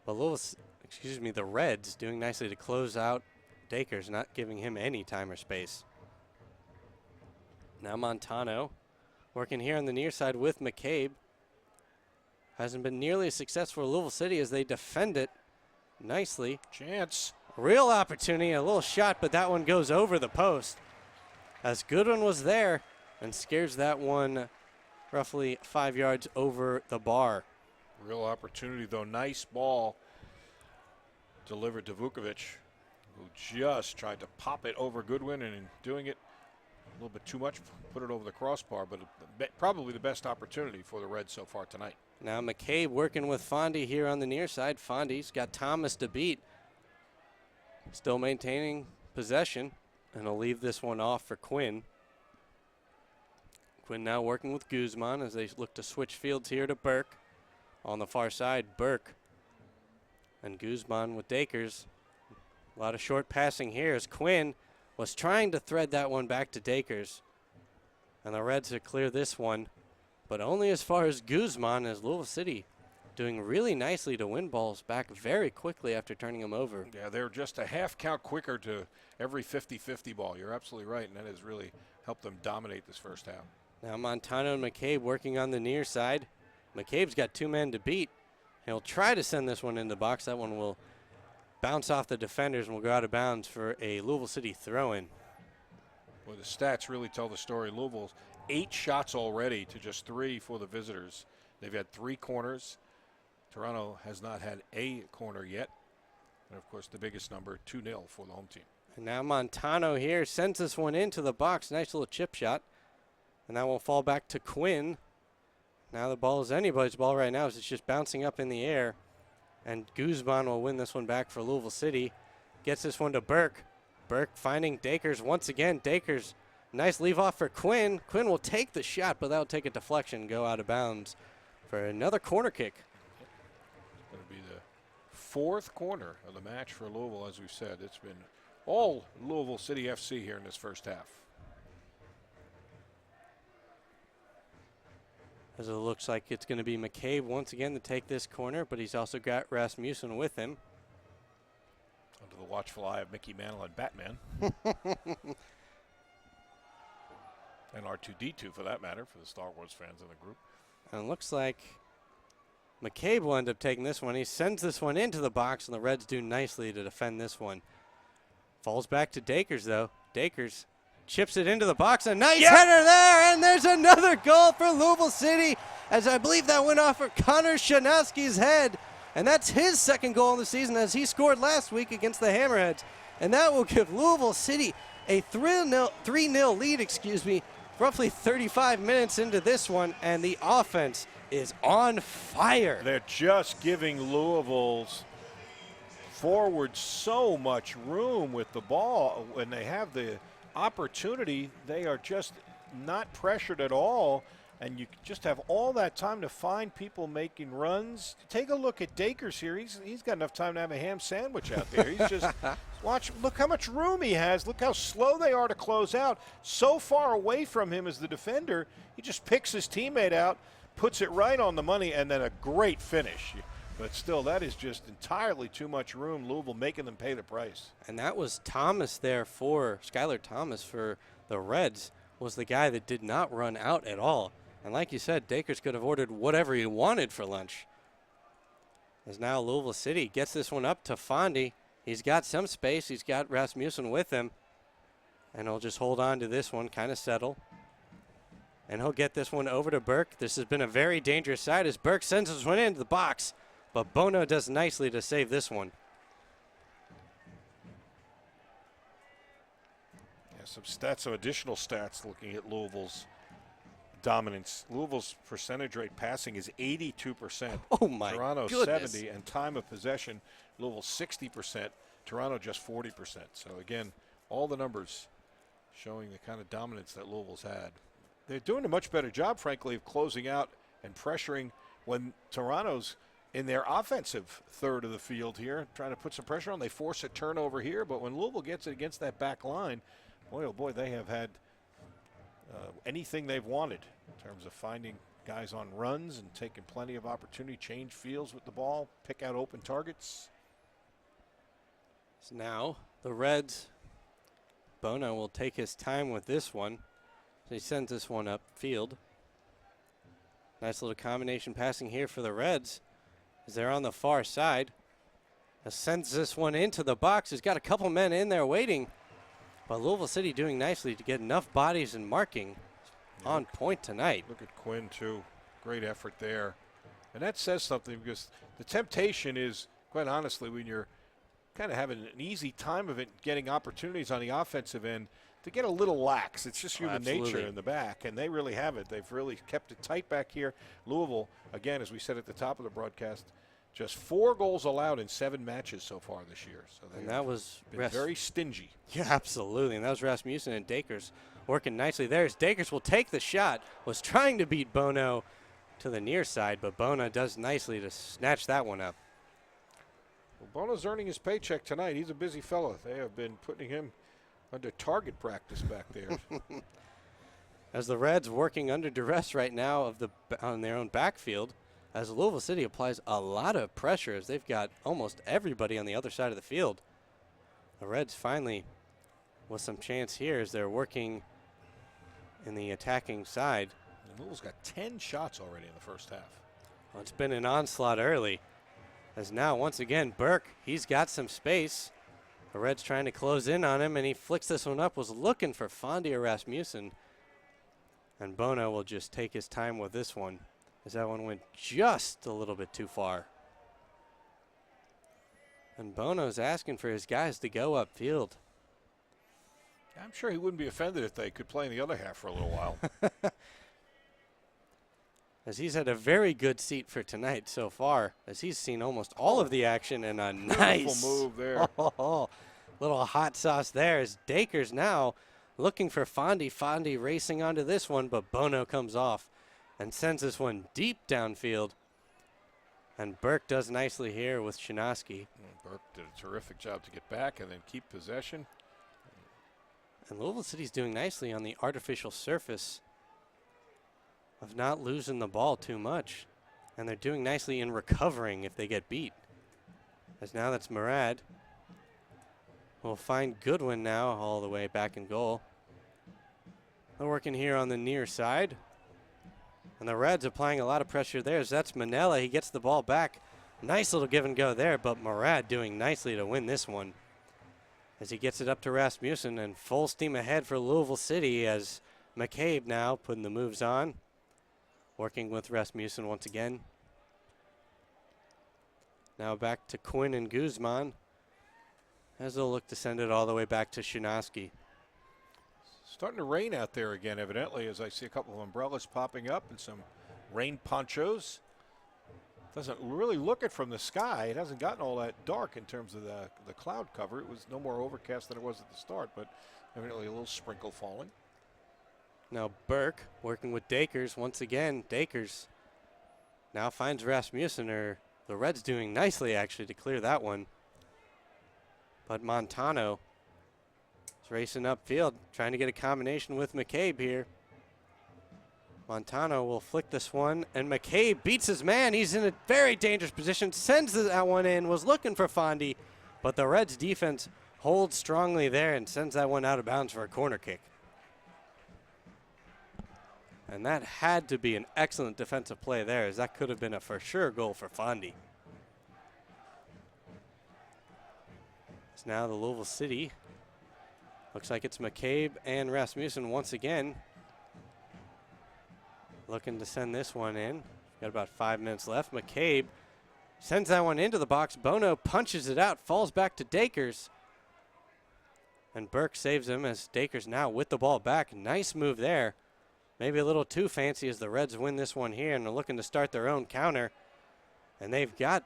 But the Reds doing nicely to close out Dakers, not giving him any time or space. Now Montano working here on the near side with McCabe. Hasn't been nearly as successful for Louisville City as they defend it nicely. Chance. Real opportunity, a little shot, but that one goes over the post. As Goodwin was there, and scares that one roughly 5 yards over the bar. Real opportunity, though. Nice ball delivered to Vukovic, who just tried to pop it over Goodwin, and in doing it a little bit too much, put it over the crossbar, but probably the best opportunity for the Reds so far tonight. Now McCabe working with Fondy here on the near side. Fondy's got Thomas to beat. Still maintaining possession, and he'll leave this one off for Quinn. Quinn now working with Guzman as they look to switch fields here to Burke. On the far side, Burke and Guzman with Dakers. A lot of short passing here as Quinn was trying to thread that one back to Dakers. And the Reds will clear this one, but only as far as Guzman, as Louisville City doing really nicely to win balls back very quickly after turning them over. Yeah, they're just a half count quicker to every 50-50 ball. You're absolutely right, and that has really helped them dominate this first half. Now Montano and McCabe working on the near side. McCabe's got two men to beat. He'll try to send this one in the box. That one will bounce off the defenders and will go out of bounds for a Louisville City throw-in. Well, the stats really tell the story. Louisville's 8 shots already to just 3 for the visitors. They've had 3 corners. Toronto has not had a corner yet. And, of course, the biggest number, 2-0 for the home team. And now Montano here sends this one into the box. Nice little chip shot. And that will fall back to Quinn. Now the ball is anybody's ball right now as it's just bouncing up in the air. And Guzman will win this one back for Louisville City. Gets this one to Burke. Burke finding Dakers once again. Dakers, nice leave off for Quinn. Quinn will take the shot, but that'll take a deflection, go out of bounds for another corner kick. It's going to be the 4th corner of the match for Louisville, as we've said. It's been all Louisville City FC here in this first half. As it looks like it's going to be McCabe once again to take this corner, but he's also got Rasmussen with him. Under the watchful eye of Mickey Mantle and Batman. And R2-D2 for that matter, for the Star Wars fans in the group. And it looks like McCabe will end up taking this one. He sends this one into the box, and the Reds do nicely to defend this one. Falls back to Dakers, though. Dakers chips it into the box. A nice header there, and there's another goal for Louisville City, as I believe that went off of Connor Shanowski's head. And that's his 2nd goal of the season, as he scored last week against the Hammerheads. And that will give Louisville City a 3-0 lead, roughly 35 minutes into this one, and the offense is on fire. They're just giving Louisville's forwards so much room with the ball. When they have the opportunity, they are just not pressured at all, and you just have all that time to find people making runs. Take a look at Dakers here. He's got enough time to have a ham sandwich out there. He's just look how much room he has. Look how slow they are to close out. So far away from him as the defender, he just picks his teammate out, puts it right on the money, and then a great finish. But still, that is just entirely too much room. Louisville making them pay the price. And that was Thomas there for Skylar Thomas for the Reds, was the guy that did not run out at all. And like you said, Dakers could have ordered whatever he wanted for lunch. As now Louisville City gets this one up to Fondy. He's got some space. He's got Rasmussen with him. And he'll just hold on to this one, kind of settle. And he'll get this one over to Burke. This has been a very dangerous side as Burke sends this one into the box. But Bono does nicely to save this one. Yeah, some additional stats looking at Louisville's dominance. Louisville's percentage rate passing is 82%. Oh, my Toronto goodness. 70%, and time of possession, Louisville 60%, Toronto just 40%. So, again, all the numbers showing the kind of dominance that Louisville's had. They're doing a much better job, frankly, of closing out and pressuring when Toronto's in their offensive third of the field here, trying to put some pressure on. They force a turnover here, but when Louisville gets it against that back line, boy, oh boy, they have had anything they've wanted in terms of finding guys on runs and taking plenty of opportunity, change fields with the ball, pick out open targets. So now the Reds, Bono will take his time with this one. So he sends this one upfield. Nice little combination passing here for the Reds as they're on the far side. Sends this one into the box. He's got a couple men in there waiting. But Louisville City doing nicely to get enough bodies and marking. on point tonight. Look at Quinn, too. Great effort there. And that says something, because the temptation is, quite honestly, when you're kind of having an easy time of it, getting opportunities on the offensive end, to get a little lax. It's just human nature in the back, and they really have it. They've really kept it tight back here. Louisville, again, as we said at the top of the broadcast, just 4 goals allowed in 7 matches so far this year. So that was been very stingy. Yeah, absolutely. And that was Rasmussen and Dakers working nicely there. As Dakers will take the shot, was trying to beat Bono to the near side, but Bono does nicely to snatch that one up. Well, Bono's earning his paycheck tonight. He's a busy fellow. They have been putting him under target practice back there. As the Reds working under duress right now on their own backfield, as Louisville City applies a lot of pressure as they've got almost everybody on the other side of the field. The Reds finally with some chance here as they're working in the attacking side. And Louisville's got 10 shots already in the first half. Well, it's been an onslaught early. As now, once again, Burke, he's got some space. The Reds trying to close in on him, and he flicks this one up, was looking for Fondy or Rasmussen. And Bono will just take his time with this one, as that one went just a little bit too far. And Bono's asking for his guys to go upfield. I'm sure he wouldn't be offended if they could play in the other half for a little while. As he's had a very good seat for tonight so far, as he's seen almost all of the action, and a nice move there. Little hot sauce there as Dakers now looking for Fondy. Fondy racing onto this one, but Bono comes off and sends this one deep downfield. And Burke does nicely here with Shinosky. Burke did a terrific job to get back and then keep possession. And Louisville City's doing nicely on the artificial surface of not losing the ball too much. And they're doing nicely in recovering if they get beat. As now that's Murad. We'll find Goodwin now all the way back in goal. They're working here on the near side. And the Reds applying a lot of pressure there as that's Manella. He gets the ball back. Nice little give and go there, but Murad doing nicely to win this one. As he gets it up to Rasmussen, and full steam ahead for Louisville City as McCabe now putting the moves on. Working with Rasmussen once again. Now back to Quinn and Guzman as they'll look to send it all the way back to Shinosky. Starting to rain out there again, evidently, as I see a couple of umbrellas popping up and some rain ponchos. Doesn't really look it from the sky. It hasn't gotten all that dark in terms of the cloud cover. It was no more overcast than it was at the start, but evidently a little sprinkle falling. Now Burke working with Dakers once again. Dakers now finds Rasmussen, or the Reds doing nicely actually to clear that one. But Montano is racing upfield, trying to get a combination with McCabe here. Montano will flick this one, and McCabe beats his man. He's in a very dangerous position, sends that one in, was looking for Fondy, but the Reds defense holds strongly there and sends that one out of bounds for a corner kick. And that had to be an excellent defensive play there, as that could have been a for sure goal for Fondy. It's now the Louisville City. Looks like it's McCabe and Rasmussen once again. Looking to send this one in. Got about 5 minutes left. McCabe sends that one into the box. Bono punches it out, falls back to Dakers. And Burke saves him as Dakers now with the ball back. Nice move there. Maybe a little too fancy as the Reds win this one here, and they're looking to start their own counter. And they've got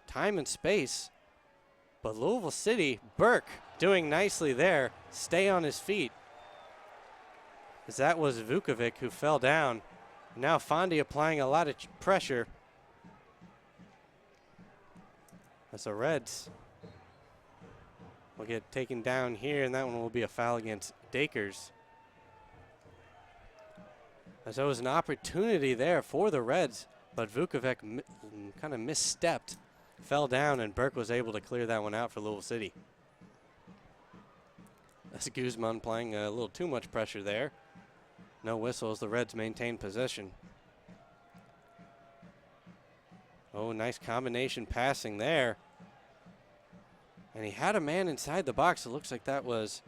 time and space. But Louisville City, Burke doing nicely there. Stay on his feet. As that was Vukovic who fell down. Now Fondy applying a lot of pressure. As the Reds will get taken down here, and that one will be a foul against Dakers. As there was an opportunity there for the Reds, but Vukovic kind of misstepped, fell down, and Burke was able to clear that one out for Louisville City. That's Guzman playing a little too much pressure there. No whistles. The Reds maintain possession. Oh, nice combination passing there. And he had a man inside the box. It looks like that was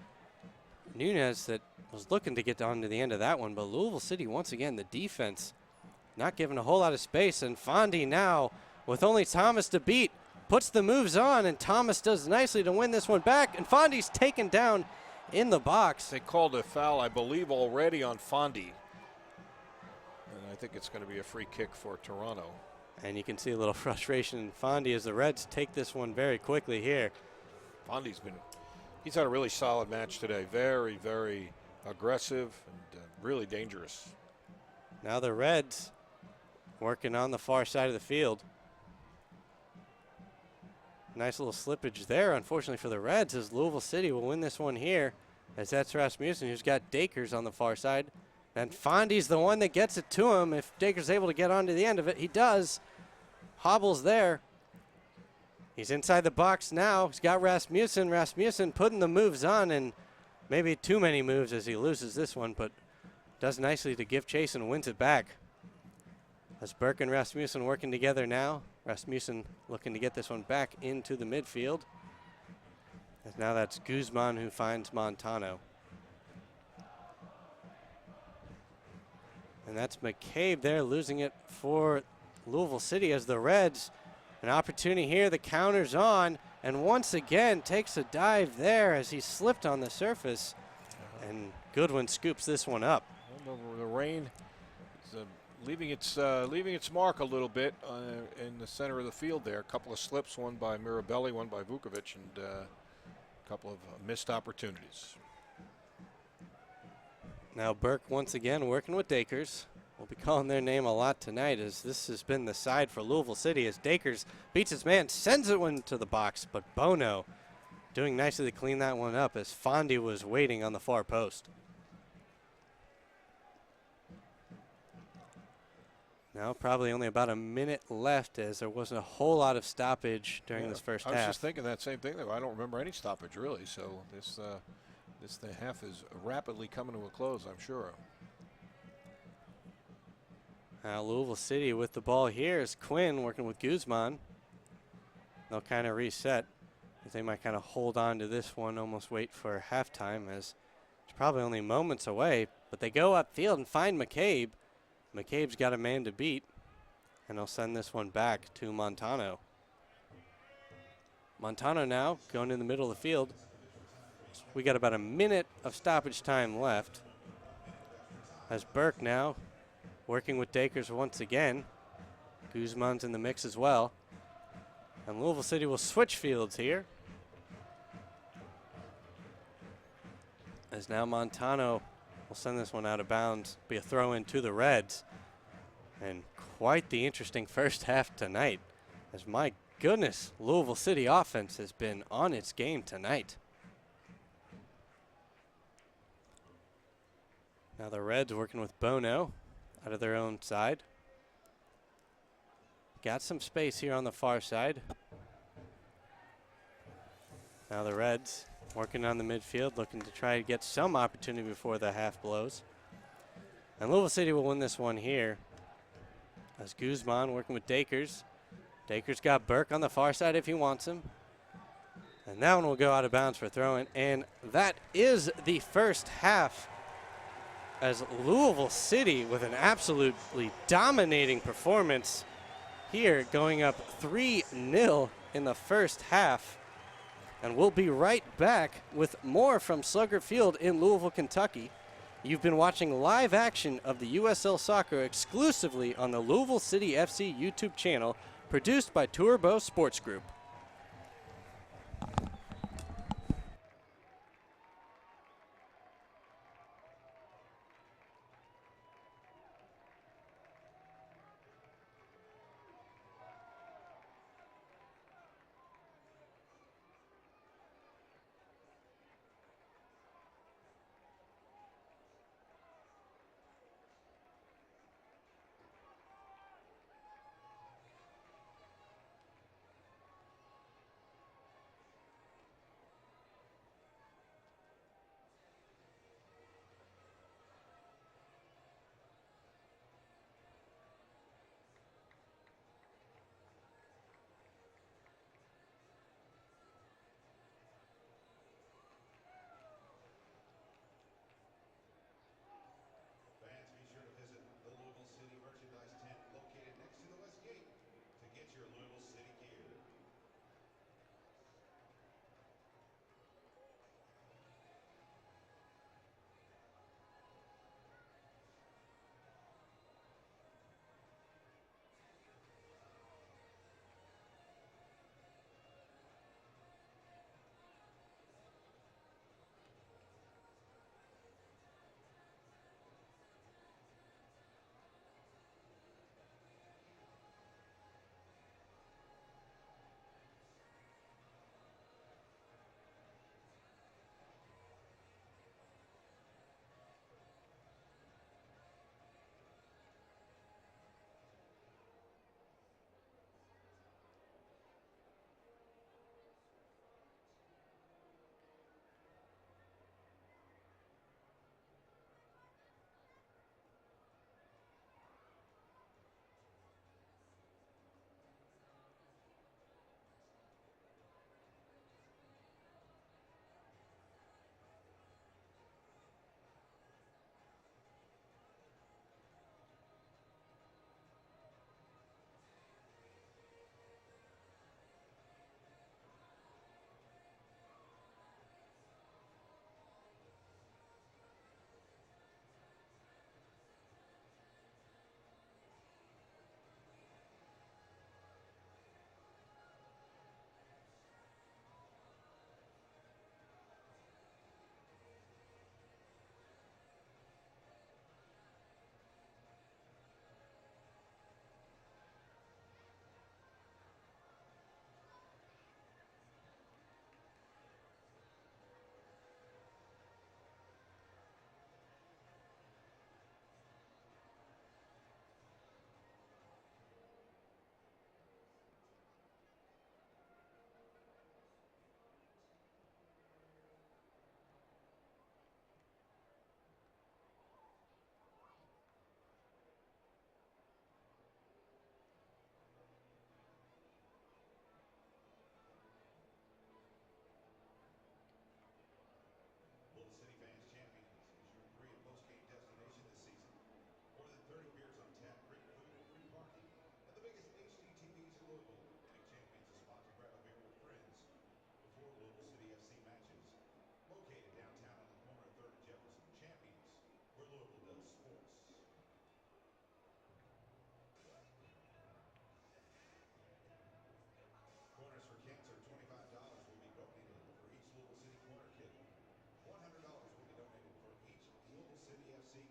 Nunez that was looking to get on to the end of that one, but Louisville City, once again, the defense not giving a whole lot of space. And Fondy now, with only Thomas to beat, puts the moves on, and Thomas does nicely to win this one back. And Fondy's taken down in the box. They called a foul, I believe, already on Fondy. And I think it's going to be a free kick for Toronto. And you can see a little frustration in Fondy as the Reds take this one very quickly here. He's had a really solid match today. Very, very aggressive and really dangerous. Now the Reds working on the far side of the field. Nice little slippage there, unfortunately for the Reds, as Louisville City will win this one here, as that's Rasmussen, who's got Dakers on the far side. And Fondy's the one that gets it to him. If Dakers able to get onto the end of it, he does. Hobbles there. He's inside the box now. He's got Rasmussen. Rasmussen putting the moves on, and maybe too many moves as he loses this one, but does nicely to give chase and wins it back. As Burke and Rasmussen working together now. Rasmussen looking to get this one back into the midfield. As now that's Guzman who finds Montano. And that's McCabe there losing it for Louisville City as the Reds. An opportunity here, the counter's on, and once again takes a dive there as he slipped on the surface. And Goodwin scoops this one up. The rain is leaving its mark a little bit in the center of the field there. A couple of slips, one by Mirabelli, one by Vukovic, and a couple of missed opportunities. Now Burke once again working with Dakers. We'll be calling their name a lot tonight, as this has been the side for Louisville City, as Dakers beats his man, sends it into the box, but Bono doing nicely to clean that one up as Fondy was waiting on the far post. Now probably only about a minute left, as there wasn't a whole lot of stoppage during this first half. I was just thinking that same thing, though. I don't remember any stoppage, really, so the half is rapidly coming to a close, I'm sure. Now Louisville City with the ball here is Quinn working with Guzman. They'll kind of reset, as they might kind of hold on to this one, almost wait for halftime, as it's probably only moments away. But they go upfield and find McCabe. McCabe's got a man to beat, and they'll send this one back to Montano. Montano now going in the middle of the field. We got about a minute of stoppage time left. As Burke now working with Dakers once again. Guzman's in the mix as well. And Louisville City will switch fields here. As now Montano will send this one out of bounds. Be a throw in to the Reds. And quite the interesting first half tonight. As my goodness, Louisville City offense has been on its game tonight. Now the Reds working with Bono out of their own side. Got some space here on the far side. Now the Reds working on the midfield, looking to try to get some opportunity before the half blows. And Louisville City will win this one here. As Guzman working with Dakers. Dakers got Burke on the far side if he wants him. And that one will go out of bounds for throwing. And that is the first half, as Louisville City with an absolutely dominating performance here, going up 3-0 in the first half. And we'll be right back with more from Slugger Field in Louisville, Kentucky. You've been watching live action of the USL Soccer exclusively on the Louisville City FC YouTube channel, produced by Tourbeau Sports Group.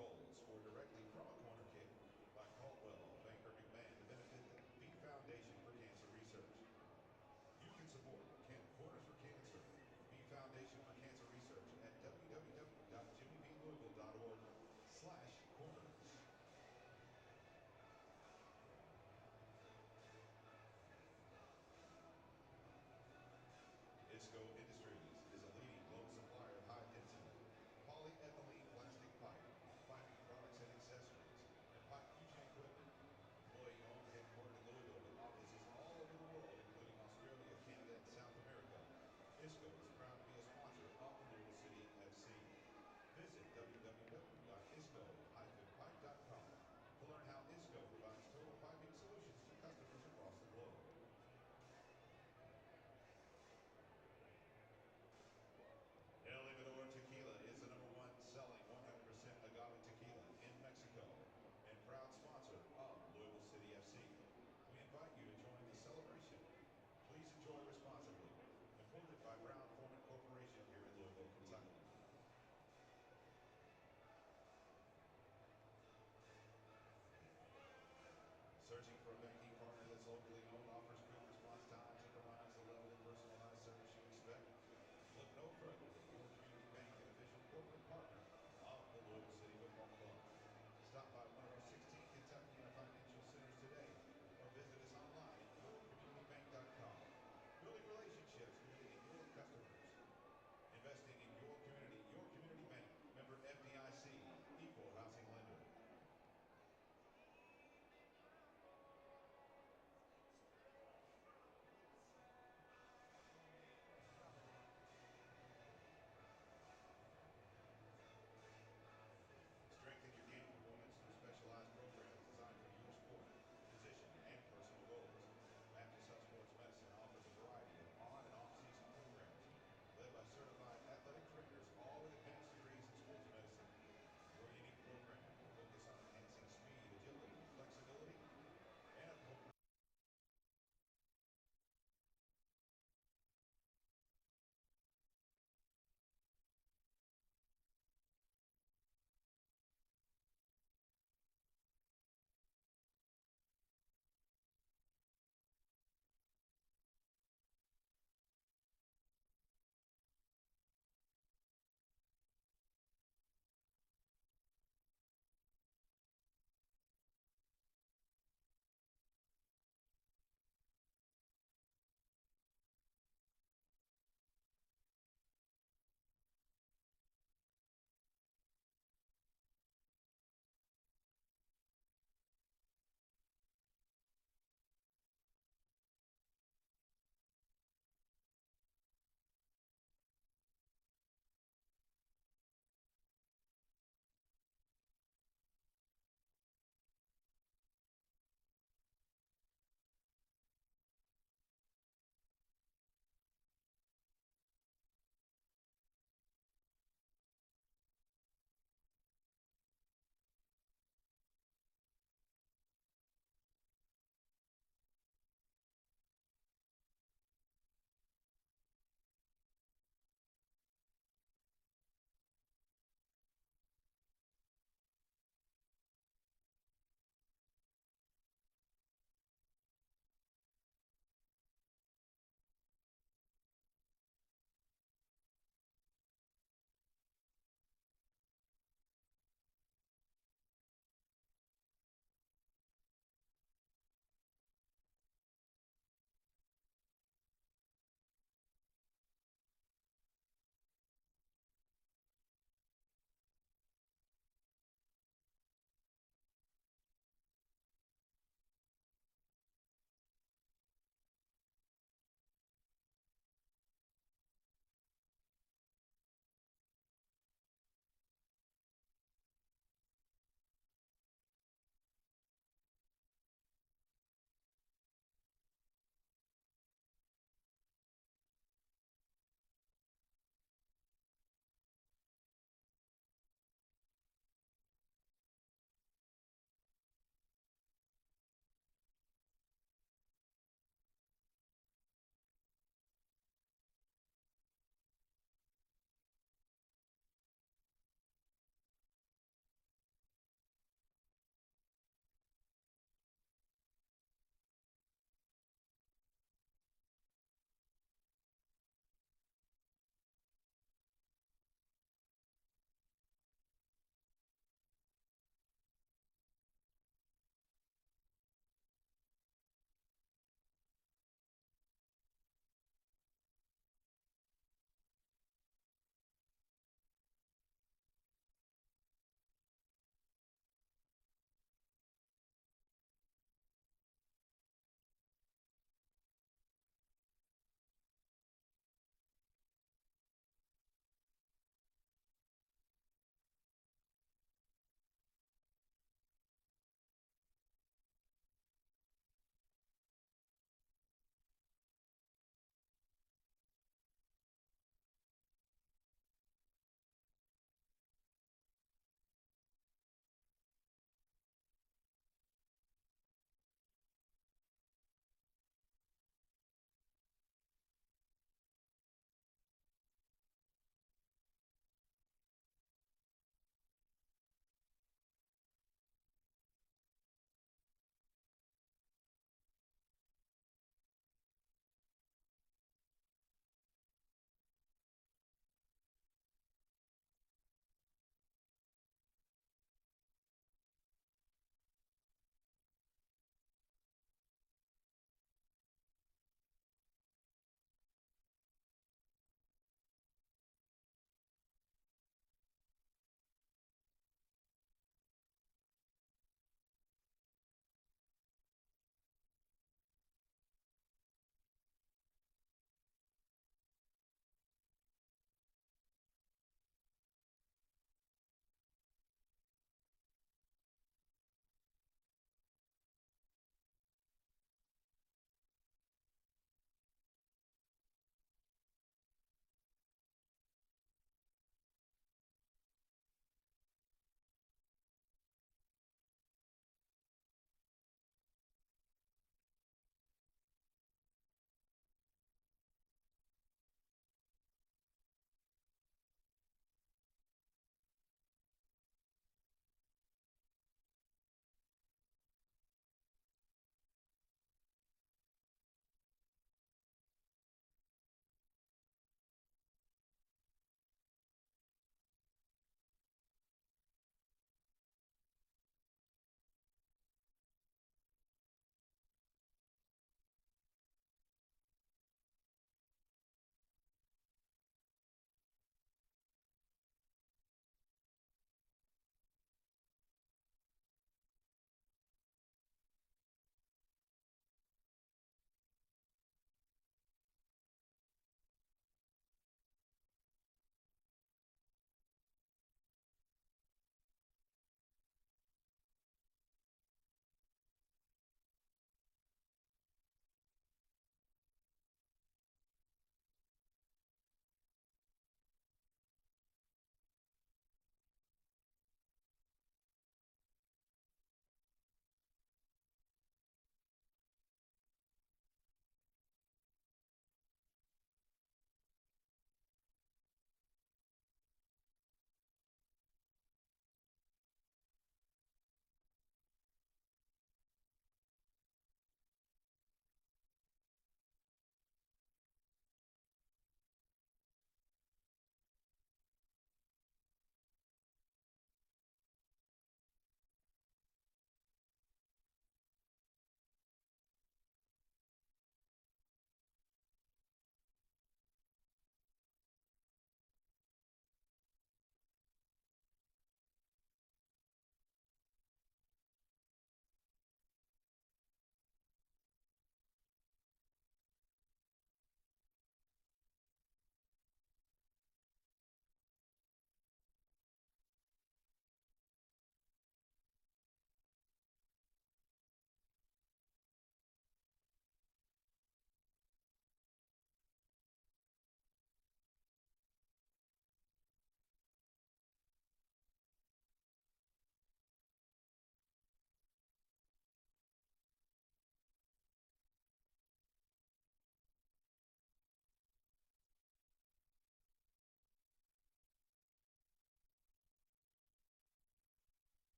goals scored directly from a corner kick by Caldwell, Banker, McMahon to benefit the Beat Foundation for Cancer Research. You can support Corners for Cancer, Beat Foundation for Cancer Research at www.jimmybeanlouisville.org/corners. ISCO Industries is a leading global supplier of high-density polyethylene plastic pipe, piping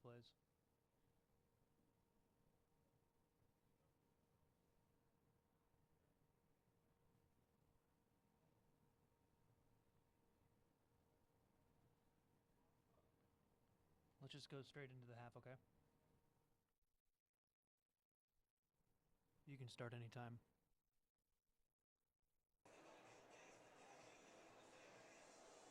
plays. Let's just go straight into the half, okay? You can start anytime.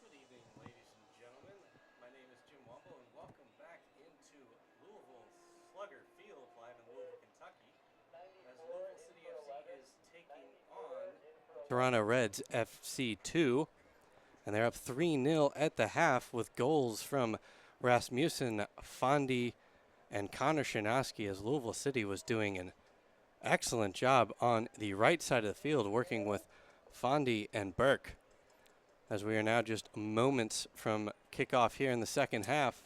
Good evening, ladies and gentlemen. My name is Jim Womble, and welcome back into Louisville Slugger Field, live in Louisville, Kentucky, as Louisville City FC is taking on Toronto Reds FC2, and they're up 3-0 at the half with goals from Rasmussen, Fondy, and Connor Shinoski, as Louisville City was doing an excellent job on the right side of the field, working with Fondy and Burke, as we are now just moments from kickoff here in the second half,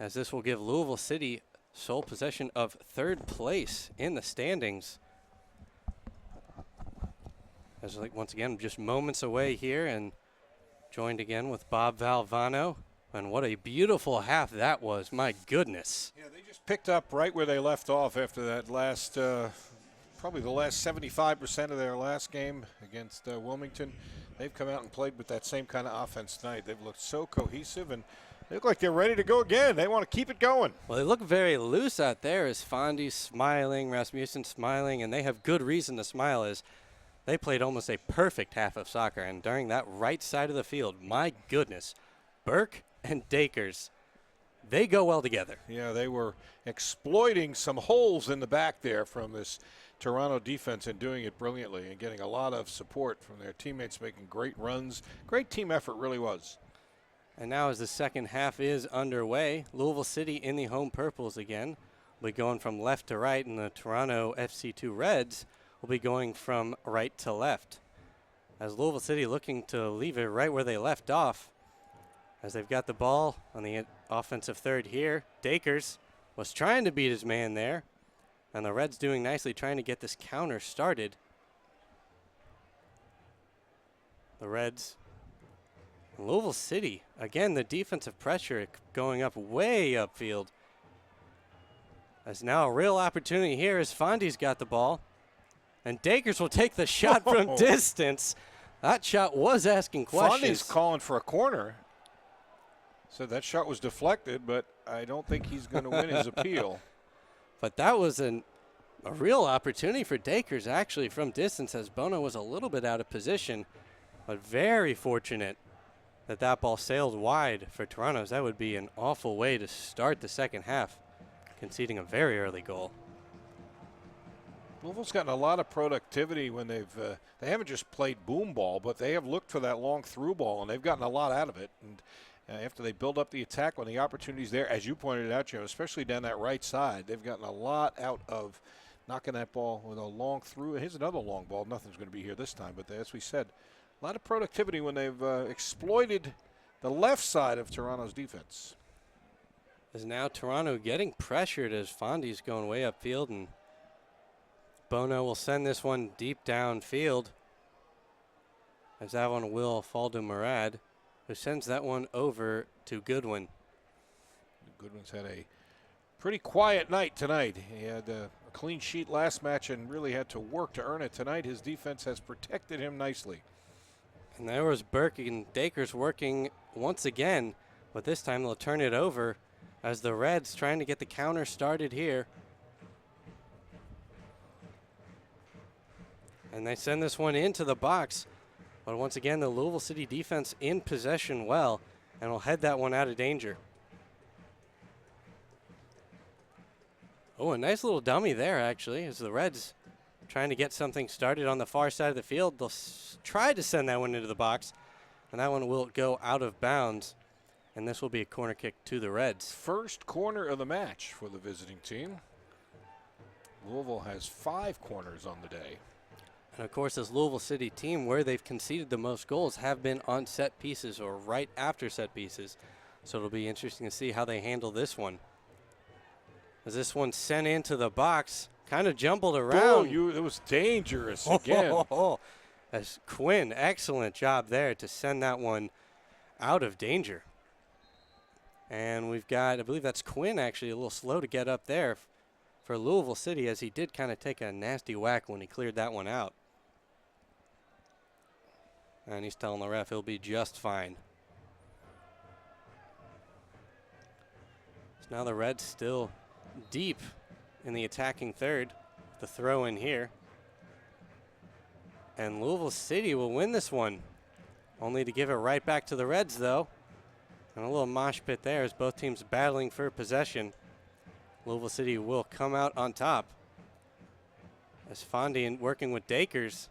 as this will give Louisville City sole possession of third place in the standings. As once again, just moments away here, and joined again with Bob Valvano. And what a beautiful half that was. My goodness. Yeah, they just picked up right where they left off after that last, probably the last 75% of their last game against Wilmington. They've come out and played with that same kind of offense tonight. They've looked so cohesive, and they look like they're ready to go again. They want to keep it going. Well, they look very loose out there, as Fondy's smiling, Rasmussen smiling, and they have good reason to smile, as they played almost a perfect half of soccer. And during that right side of the field, my goodness, Burke and Dakers, they go well together. Yeah, they were exploiting some holes in the back there from this Toronto defense and doing it brilliantly and getting a lot of support from their teammates, making great runs. Great team effort, really was. And now as the second half is underway, Louisville City in the home purples again. Will be going from left to right, and the Toronto FC2 Reds will be going from right to left. As Louisville City looking to leave it right where they left off, as they've got the ball on the offensive third here. Dakers was trying to beat his man there, and the Reds doing nicely trying to get this counter started. The Reds, Louisville City, again the defensive pressure going up way upfield. As now a real opportunity here as Fondy's got the ball, and Dakers will take the shot from distance. That shot was asking questions. Fondy's calling for a corner. So that shot was deflected, but I don't think he's going to win his appeal. But that was a real opportunity for Dakers, actually, from distance, as Bono was a little bit out of position, but very fortunate that that ball sailed wide for Toronto's. That would be an awful way to start the second half, conceding a very early goal. Louisville's gotten a lot of productivity when they haven't just played boom ball, but they have looked for that long through ball, and they've gotten a lot out of it. And after they build up the attack, when the opportunity's there, as you pointed out, Jim, especially down that right side, they've gotten a lot out of knocking that ball with a long through. Here's another long ball. Nothing's going to be here this time, but as we said, a lot of productivity when they've exploited the left side of Toronto's defense. Is now Toronto getting pressured as Fondy's going way upfield, and Bono will send this one deep downfield, as that one will fall to Murad, who sends that one over to Goodwin. Goodwin's had a pretty quiet night tonight. He had a clean sheet last match and really had to work to earn it tonight. His defense has protected him nicely. And there was Burke and Dakers working once again, but this time they'll turn it over as the Reds trying to get the counter started here. And they send this one into the box. But once again, the Louisville City defense in possession well, and will head that one out of danger. Oh, a nice little dummy there, actually, as the Reds trying to get something started on the far side of the field. They'll try to send that one into the box, and that one will go out of bounds, and this will be a corner kick to the Reds. First corner of the match for the visiting team. Louisville has 5 corners on the day. And of course, this Louisville City team, where they've conceded the most goals, have been on set pieces or right after set pieces. So it'll be interesting to see how they handle this one. As this one sent into the box, kind of jumbled around. It was dangerous again. As Quinn, excellent job there to send that one out of danger. And we've got, I believe that's Quinn actually, a little slow to get up there for Louisville City, as he did kind of take a nasty whack when he cleared that one out. And he's telling the ref he'll be just fine. So now the Reds still deep in the attacking third. The throw in here. And Louisville City will win this one. Only to give it right back to the Reds, though. And a little mosh pit there as both teams battling for possession. Louisville City will come out on top. As Fondi working with Dakers.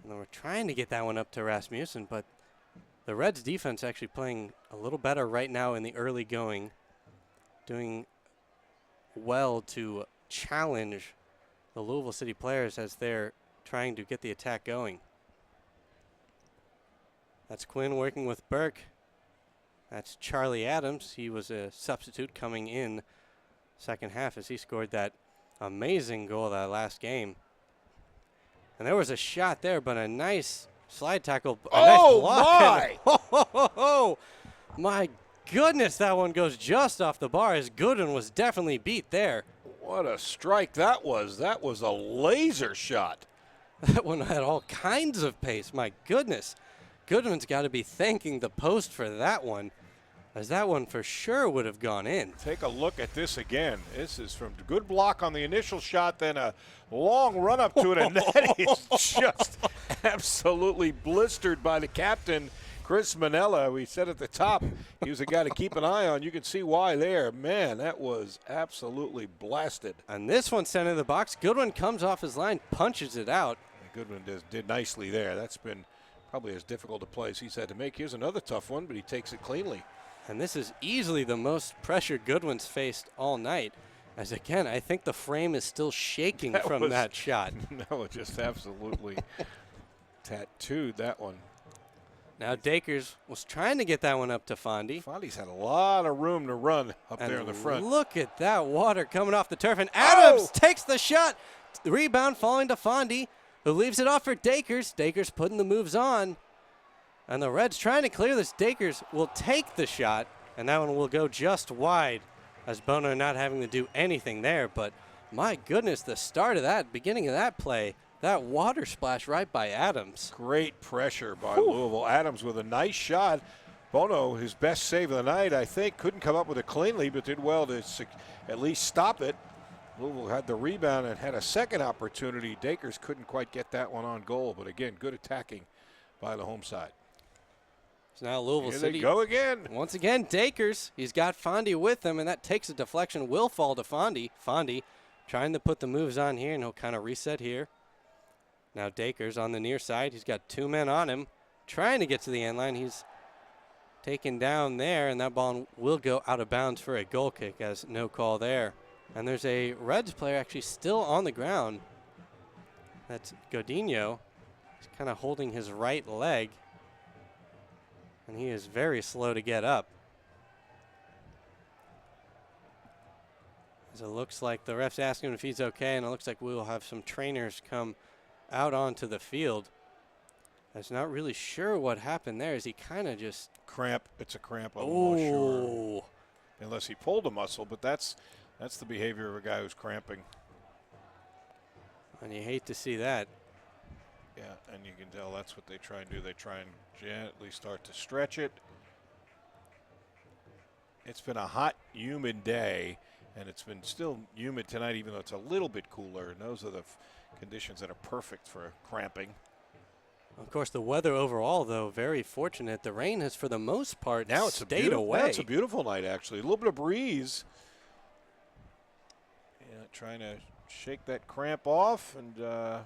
And then we're trying to get that one up to Rasmussen, but the Reds defense actually playing a little better right now in the early going. Doing well to challenge the Louisville City players as they're trying to get the attack going. That's Quinn working with Burke. That's Charlie Adams. He was a substitute coming in second half as he scored that amazing goal that last game. And there was a shot there, but a nice slide tackle. Oh, nice block. my! Ho, ho, ho, ho. My goodness, that one goes just off the bar, as Gooden was definitely beat there. What a strike that was. That was a laser shot. That one had all kinds of pace. My goodness. Goodman's got to be thanking the post for that one, as that one for sure would have gone in. Take a look at this again. This is from good block on the initial shot, then a long run up to it, and that is just absolutely blistered by the captain, Chris Manella. We said at the top he was a guy to keep an eye on. You can see why there. Man, that was absolutely blasted. And this one sent in the box. Goodwin comes off his line, punches it out. Goodwin did nicely there. That's been probably as difficult a play as he's had to make. Here's another tough one, but he takes it cleanly. And this is easily the most pressure Goodwin's faced all night. As again, I think the frame is still shaking from that shot. No, just absolutely tattooed that one. Now Dakers was trying to get that one up to Fondi. Fondi's had a lot of room to run up there in the front. Look at that water coming off the turf. And Adams takes the shot. The rebound falling to Fondi, who leaves it off for Dakers. Dakers putting the moves on. And the Reds trying to clear this. Dakers will take the shot, and that one will go just wide, as Bono not having to do anything there. But my goodness, the start of that, beginning of that play, that water splash right by Adams. Great pressure by Louisville. Adams with a nice shot. Bono, his best save of the night, I think, couldn't come up with it cleanly, but did well to at least stop it. Louisville had the rebound and had a second opportunity. Dakers couldn't quite get that one on goal, but again, good attacking by the home side. So now Louisville Here City. they go again. Once again, Dakers. He's got Fondi with him, and that takes a deflection. Will fall to Fondi. Fondi trying to put the moves on here, and he'll kind of reset here. Now Dakers on the near side. He's got two men on him, trying to get to the end line. He's taken down there, and that ball will go out of bounds for a goal kick, as no call there. And there's a Reds player actually still on the ground. That's Godinho. He's kind of holding his right leg, and he is very slow to get up. As it looks like the ref's asking him if he's okay, and it looks like we will have some trainers come out onto the field. I'm not really sure what happened there, as he kind of just... Cramp. It's a cramp. I'm not sure. Unless he pulled a muscle, but that's the behavior of a guy who's cramping. And you hate to see that. Yeah, and you can tell that's what they try and do. They try and gently start to stretch it. It's been a hot, humid day, and it's been still humid tonight, even though it's a little bit cooler. And those are the conditions that are perfect for cramping. Of course, the weather overall, though, very fortunate. The rain has, for the most part, now it's stayed away. Now it's a beautiful night, actually. A little bit of breeze. Yeah, trying to shake that cramp off, and the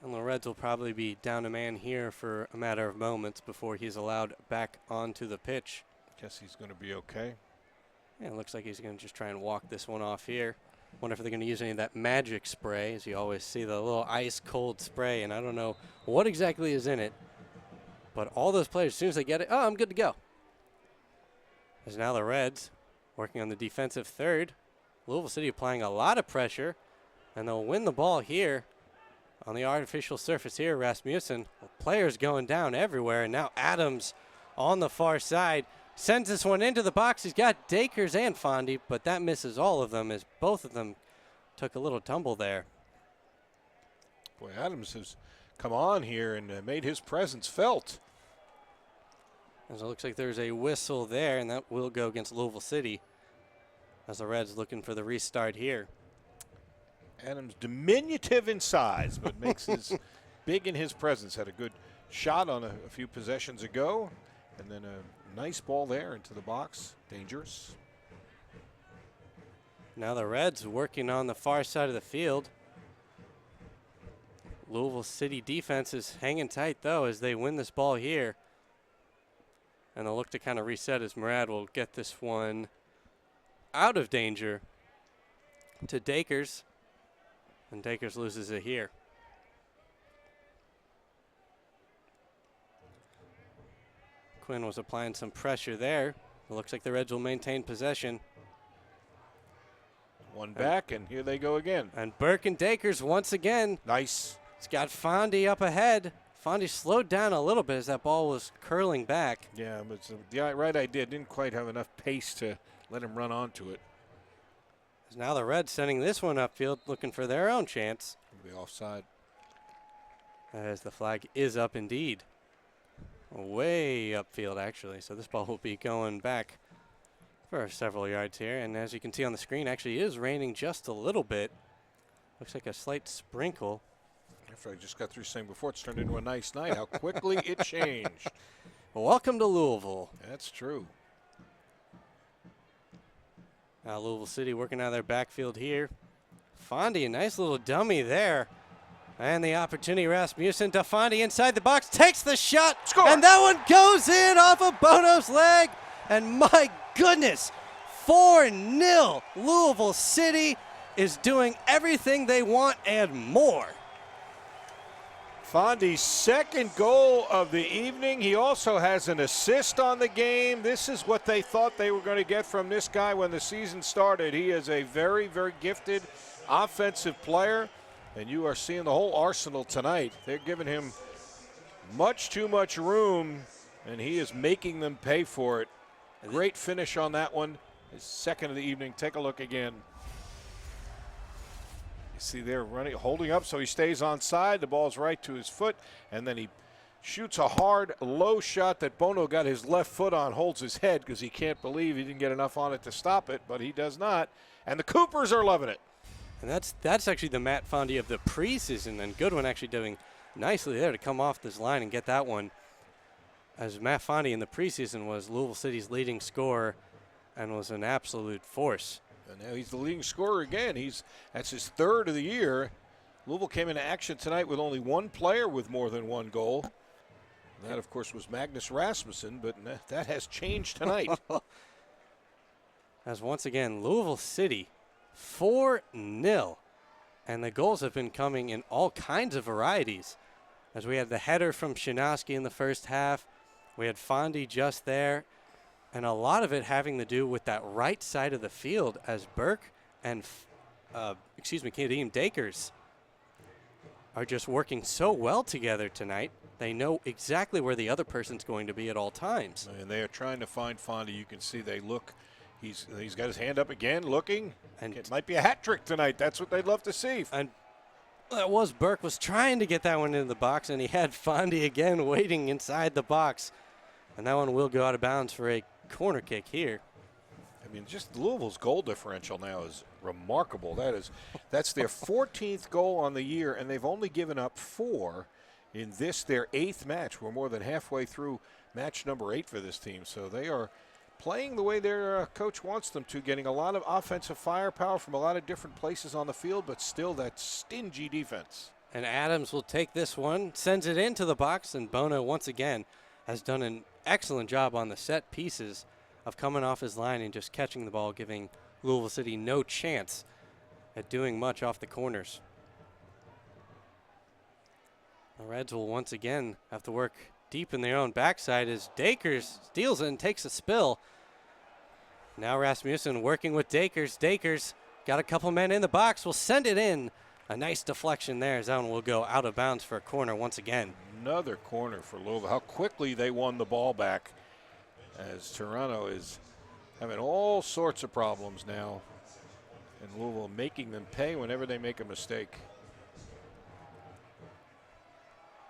Reds will probably be down a man here for a matter of moments before he's allowed back onto the pitch. Guess he's going to be okay. Yeah, it looks like he's going to just try and walk this one off here. Wonder if they're going to use any of that magic spray, as you always see the little ice-cold spray, and I don't know what exactly is in it. But all those players, as soon as they get it, oh, I'm good to go. As now the Reds working on the defensive third. Louisville City applying a lot of pressure, and they'll win the ball here on the artificial surface here. Rasmussen, players going down everywhere, and now Adams on the far side. Sends this one into the box. He's got Dakers and Fondy, but that misses all of them as both of them took a little tumble there. Boy, Adams has come on here and made his presence felt. As it looks like there's a whistle there, and that will go against Louisville City as the Reds looking for the restart here. Adams diminutive in size, but makes his big in his presence. Had a good shot on a few possessions ago, and then a nice ball there into the box. Dangerous. Now the Reds working on the far side of the field. Louisville City defense is hanging tight, though, as they win this ball here. And they'll look to kind of reset as Murad will get this one out of danger to Dakers. And Dakers loses it here. Quinn was applying some pressure there. It looks like the Reds will maintain possession. One back, and here they go again. And Burke and Dakers once again. Nice. It's got Fondy up ahead. Fondy slowed down a little bit as that ball was curling back. Yeah, but the right idea. Didn't quite have enough pace to let him run onto it. Now the Reds sending this one upfield, looking for their own chance. It'll be offside. As the flag is up indeed. Way upfield, actually. So this ball will be going back for several yards here. And as you can see on the screen, actually is raining just a little bit. Looks like a slight sprinkle. After I just got through saying before, it's turned into a nice night. How quickly it changed. Welcome to Louisville. That's true. Now Louisville City working out of their backfield here. Fondy, a nice little dummy there. And the opportunity, Rasmussen to Fondy inside the box, takes the shot, Score! And that one goes in off of Bono's leg. And my goodness, 4-0. Louisville City is doing everything they want and more. Fondy's second goal of the evening. He also has an assist on the game. This is what they thought they were going to get from this guy when the season started. He is a very, very gifted offensive player, and you are seeing the whole arsenal tonight. They're giving him much too much room, and he is making them pay for it. Great finish on that one. His second of the evening. Take a look again. You see they're running, holding up, so he stays onside. The ball's right to his foot, and then he shoots a hard, low shot that Bono got his left foot on, holds his head because he can't believe he didn't get enough on it to stop it, but he does not. And the Coopers are loving it. And that's actually the Matt Fondy of the preseason, and Goodwin actually doing nicely there to come off this line and get that one. As Matt Fondy in the preseason was Louisville City's leading scorer and was an absolute force. And now he's the leading scorer again. That's his third of the year. Louisville came into action tonight with only one player with more than one goal. And that, of course, was Magnus Rasmussen, but that has changed tonight. As once again, Louisville City, 4-0. And the goals have been coming in all kinds of varieties. As we had the header from Shinosky in the first half. We had Fondy just there. And a lot of it having to do with that right side of the field as Burke and, Kadeem Dakers are just working so well together tonight. They know exactly where the other person's going to be at all times. And they are trying to find Fondy. You can see they look. He's got his hand up again, looking. And it might be a hat trick tonight. That's what they'd love to see. And that was Burke was trying to get that one into the box, and he had Fondy again waiting inside the box. And that one will go out of bounds for a corner kick here. I mean, just Louisville's goal differential now is remarkable. That's their 14th goal on the year, and they've only given up 4 in this, their 8th match. We're more than halfway through match number 8 for this team. So they are playing the way their coach wants them to, getting a lot of offensive firepower from a lot of different places on the field, but still that stingy defense. And Adams will take this one, sends it into the box, and Bono once again has done an excellent job on the set pieces of coming off his line and just catching the ball, giving Louisville City no chance at doing much off the corners. The Reds will once again have to work deep in their own backside as Dakers steals it and takes a spill. Now Rasmussen working with Dakers. Dakers got a couple men in the box, will send it in. A nice deflection there as that one will go out of bounds for a corner once again. Another corner for Louisville. How quickly they won the ball back as Toronto is having all sorts of problems now, and Louisville making them pay whenever they make a mistake.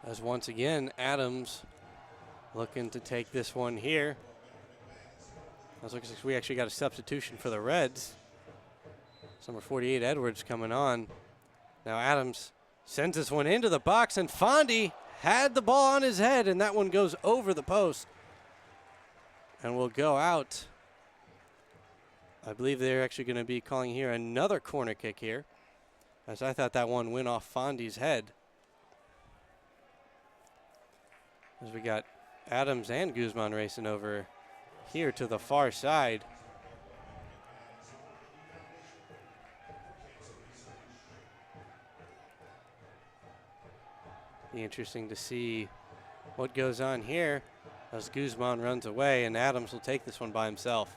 As once again, Adams looking to take this one here. It looks like we actually got a substitution for the Reds. Number 48, Edwards, coming on. Now Adams sends this one into the box, and Fondy had the ball on his head, and that one goes over the post and will go out. I believe they're actually going to be calling here another corner kick here, as I thought that one went off Fondy's head. As we got Adams and Guzman racing over here to the far side. Be interesting to see what goes on here as Guzman runs away, and Adams will take this one by himself.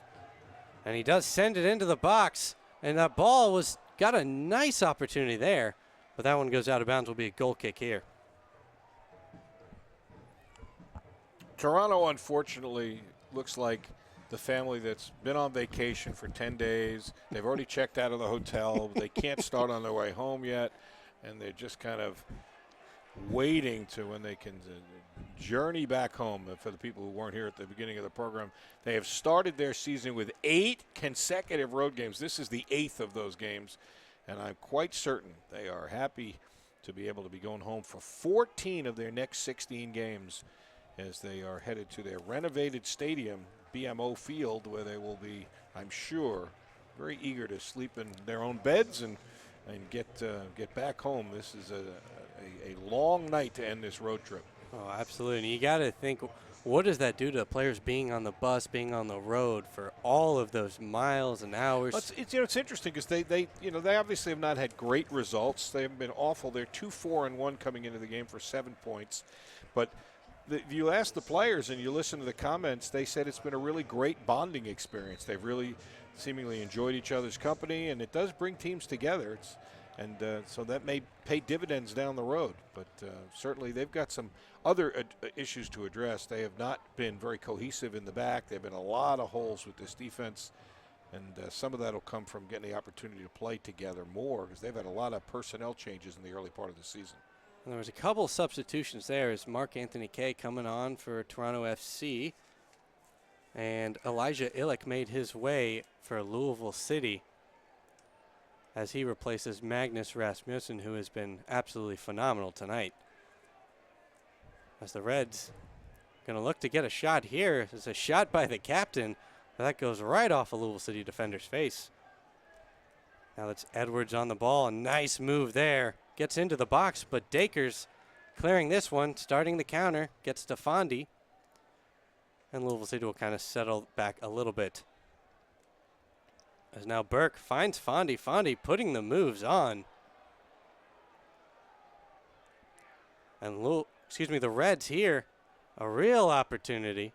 And he does send it into the box, and that ball got a nice opportunity there, but that one goes out of bounds. Will be a goal kick here. Toronto, unfortunately, looks like the family that's been on vacation for 10 days. They've already checked out of the hotel. They can't start on their way home yet, and they're just kind of waiting to when they can journey back home. For the people who weren't here at the beginning of the program, they have started their season with 8 consecutive road games. This is the 8th of those games, and I'm quite certain they are happy to be able to be going home for 14 of their next 16 games as they are headed to their renovated stadium, BMO Field, where they will be, I'm sure, very eager to sleep in their own beds and get back home. This is a long night to end this road trip. Oh, absolutely. And you got to think, what does that do to players being on the bus, being on the road for all of those miles and hours? Well, it's interesting because they obviously have not had great results. They have been awful. They're 2-4-1 coming into the game for 7 points. But if you ask the players and you listen to the comments, they said it's been a really great bonding experience. They've really seemingly enjoyed each other's company, and it does bring teams together. So that may pay dividends down the road. But certainly they've got some other issues to address. They have not been very cohesive in the back. There have been a lot of holes with this defense, and some of that will come from getting the opportunity to play together more because they've had a lot of personnel changes in the early part of the season. And there was a couple substitutions there as Mark Anthony Kay coming on for Toronto FC, and Elijah Illick made his way for Louisville City as he replaces Magnus Rasmussen, who has been absolutely phenomenal tonight. As the Reds going to look to get a shot here. There's a shot by the captain, but that goes right off a Louisville City defender's face. Now that's Edwards on the ball. A nice move there. Gets into the box, but Dakers clearing this one, starting the counter, gets to Fondy. And Louisville City will kind of settle back a little bit. As now Burke finds Fondy. Fondy putting the moves on. And the Reds here, a real opportunity.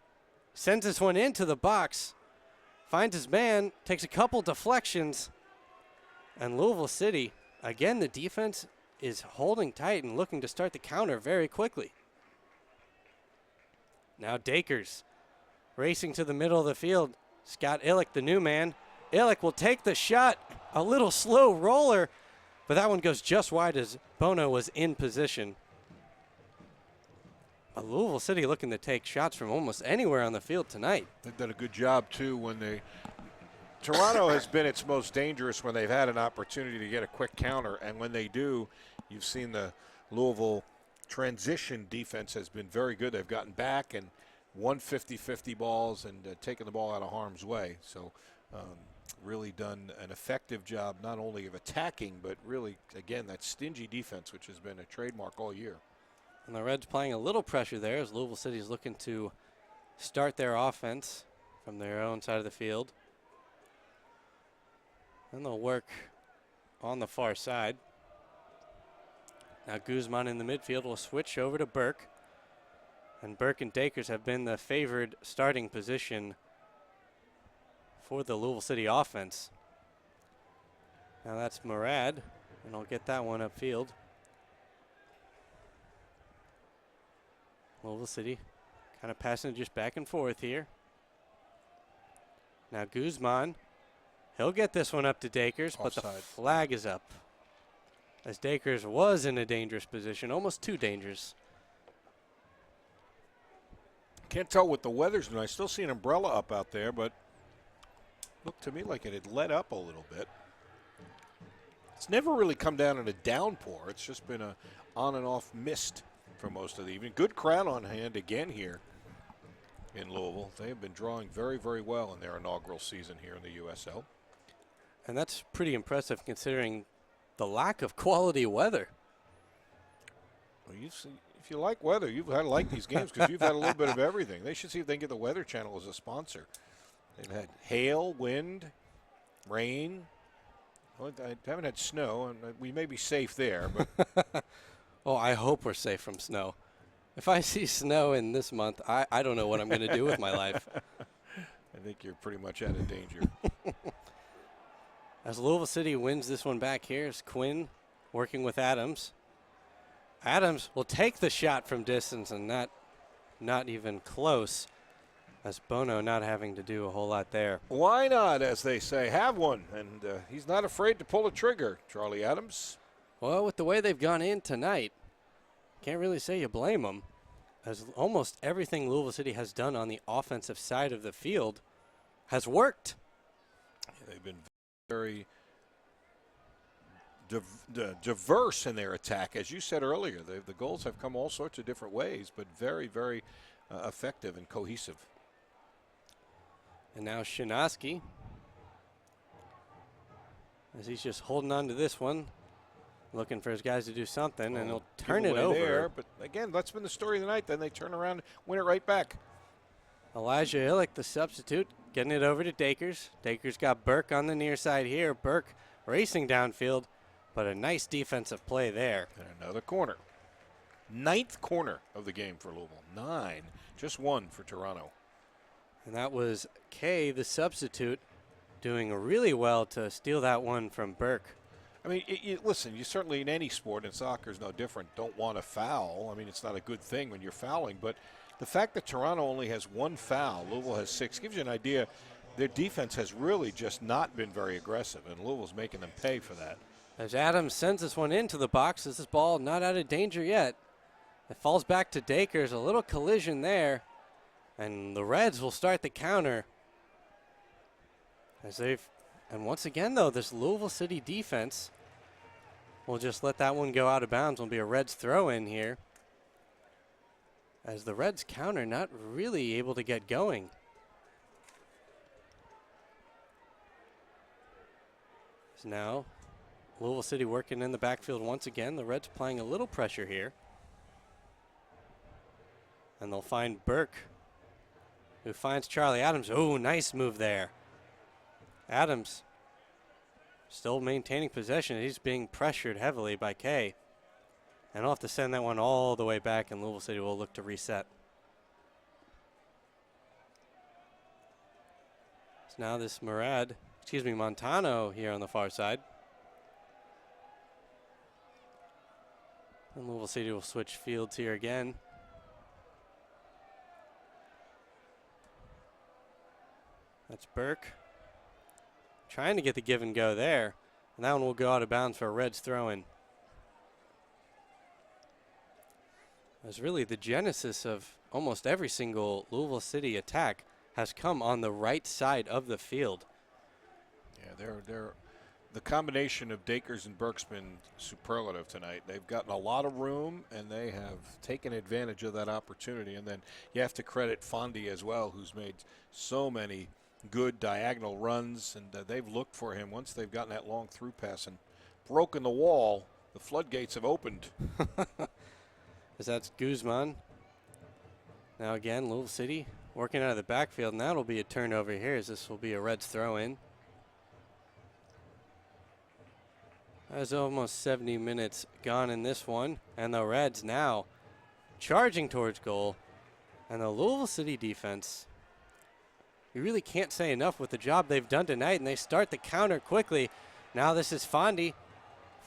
Sends this one into the box. Finds his man, takes a couple deflections. And Louisville City, again, the defense is holding tight and looking to start the counter very quickly. Now Dakers racing to the middle of the field. Scott Illick, the new man. Illick will take the shot. A little slow roller, but that one goes just wide as Bono was in position. Louisville City looking to take shots from almost anywhere on the field tonight. They've done a good job, too, when Toronto has been its most dangerous when they've had an opportunity to get a quick counter, and when they do, you've seen the Louisville transition defense has been very good. They've gotten back and won 50-50 balls and taken the ball out of harm's way. So really done an effective job not only of attacking, but really, again, that stingy defense, which has been a trademark all year. And the Reds playing a little pressure there as Louisville City is looking to start their offense from their own side of the field. And they'll work on the far side. Now Guzman in the midfield will switch over to Burke. And Burke and Dakers have been the favored starting position for the Louisville City offense. Now that's Murad, and I'll get that one upfield. Louisville City kind of passing it just back and forth here. Now Guzman, he'll get this one up to Dakers, but the Offside. flag is up. As Dakers was in a dangerous position, almost too dangerous. Can't tell what the weather's doing. I still see an umbrella up out there, but looked to me like it had let up a little bit. It's never really come down in a downpour. It's just been a on and off mist for most of the evening. Good crowd on hand again here in Louisville. They have been drawing very, very well in their inaugural season here in the USL. And that's pretty impressive considering the lack of quality weather. Well, if you like weather, you've got to like these games because you've had a little bit of everything. They should see if they can get the Weather Channel as a sponsor. They've had hail, wind, rain. Well, I haven't had snow, and we may be safe there. But Oh, I hope we're safe from snow. If I see snow in this month, I don't know what I'm going to do with my life. I think you're pretty much out of danger. As Louisville City wins this one back, here's Quinn working with Adams. Adams will take the shot from distance and not even close, as Bono not having to do a whole lot there. Why not, as they say, have one? And he's not afraid to pull a trigger, Charlie Adams. Well, with the way they've gone in tonight, can't really say you blame them, as almost everything Louisville City has done on the offensive side of the field has worked. Yeah, they've been very diverse in their attack. As you said earlier, the goals have come all sorts of different ways, but very, very effective and cohesive. And now Shinoski, as he's just holding on to this one, looking for his guys to do something, and he'll turn it over. There, but again, that's been the story of the night. Then they turn around and win it right back. Elijah Illick, the substitute, getting it over to Dakers. Dakers got Burke on the near side here. Burke racing downfield, but a nice defensive play there. And another corner. 9th corner of the game for Louisville. 9, just 1 for Toronto. And that was Kay, the substitute, doing really well to steal that one from Burke. I mean, listen, you certainly in any sport, and soccer is no different, don't want to foul. I mean, it's not a good thing when you're fouling, but the fact that Toronto only has 1 foul, Louisville has 6, gives you an idea. Their defense has really just not been very aggressive, and Louisville's making them pay for that. As Adams sends this one into the box, this ball not out of danger yet. It falls back to Dakers, a little collision there, and the Reds will start the counter. And once again, though, this Louisville City defense will just let that one go out of bounds. Will be a Reds throw in here, as the Reds counter not really able to get going. So now Louisville City working in the backfield once again. The Reds applying a little pressure here. And they'll find Burke, who finds Charlie Adams. Oh, nice move there. Adams still maintaining possession. He's being pressured heavily by Kay. And he'll have to send that one all the way back, and Louisville City will look to reset. So now this Montano here on the far side. And Louisville City will switch fields here again. That's Burke. Trying to get the give and go there. And that one will go out of bounds for a Reds throw-in. As really the genesis of almost every single Louisville City attack has come on the right side of the field. Yeah, the combination of Dakers and Burke's been superlative tonight. They've gotten a lot of room, and they have taken advantage of that opportunity. And then you have to credit Fondy as well, who's made so many good diagonal runs, and they've looked for him once they've gotten that long through pass and broken the wall. The floodgates have opened. As that's Guzman. Now again, Louisville City working out of the backfield, and that'll be a turnover here, as this will be a Reds throw-in. There's almost 70 minutes gone in this one, and the Reds now charging towards goal. And the Louisville City defense, you really can't say enough with the job they've done tonight, and they start the counter quickly. Now this is Fondy.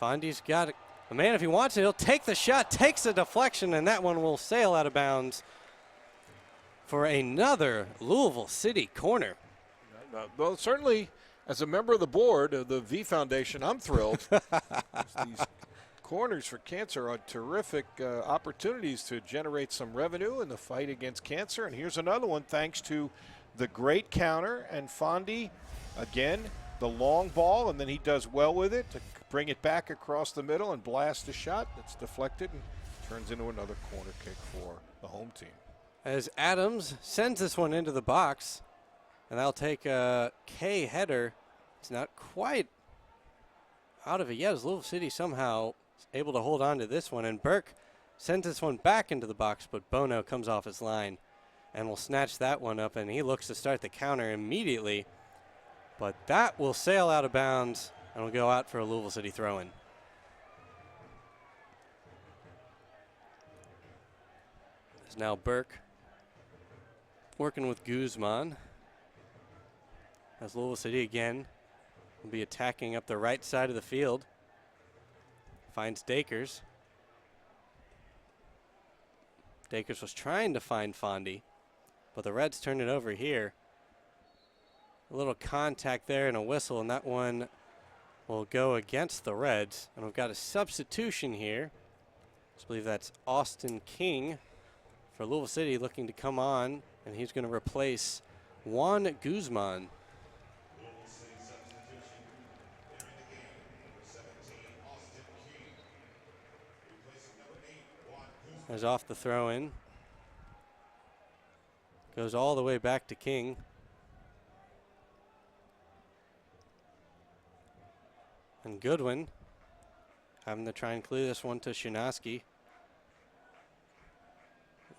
Fondy's got a man if he wants it. He'll take the shot, takes the deflection, and that one will sail out of bounds for another Louisville City corner. Well, certainly, as a member of the board of the V Foundation, I'm thrilled. These corners for cancer are terrific opportunities to generate some revenue in the fight against cancer. And here's another one thanks to the great counter and Fondy. Again, the long ball, and then he does well with it to bring it back across the middle and blast a shot that's deflected and turns into another corner kick for the home team. As Adams sends this one into the box, and that'll take a K header. It's not quite out of it yet, as Louisville City somehow is able to hold on to this one, and Burke sends this one back into the box, but Bono comes off his line and will snatch that one up, and he looks to start the counter immediately, but that will sail out of bounds and will go out for a Louisville City throw-in. There's now Burke working with Guzman, as Louisville City again will be attacking up the right side of the field. Finds Dakers. Dakers was trying to find Fondy, but the Reds turned it over here. A little contact there and a whistle, and that one will go against the Reds. And we've got a substitution here. I believe that's Austin King for Louisville City, looking to come on, and he's going to replace Juan Guzman. As off the throw-in. Goes all the way back to King. And Goodwin having to try and clear this one to Shinaski.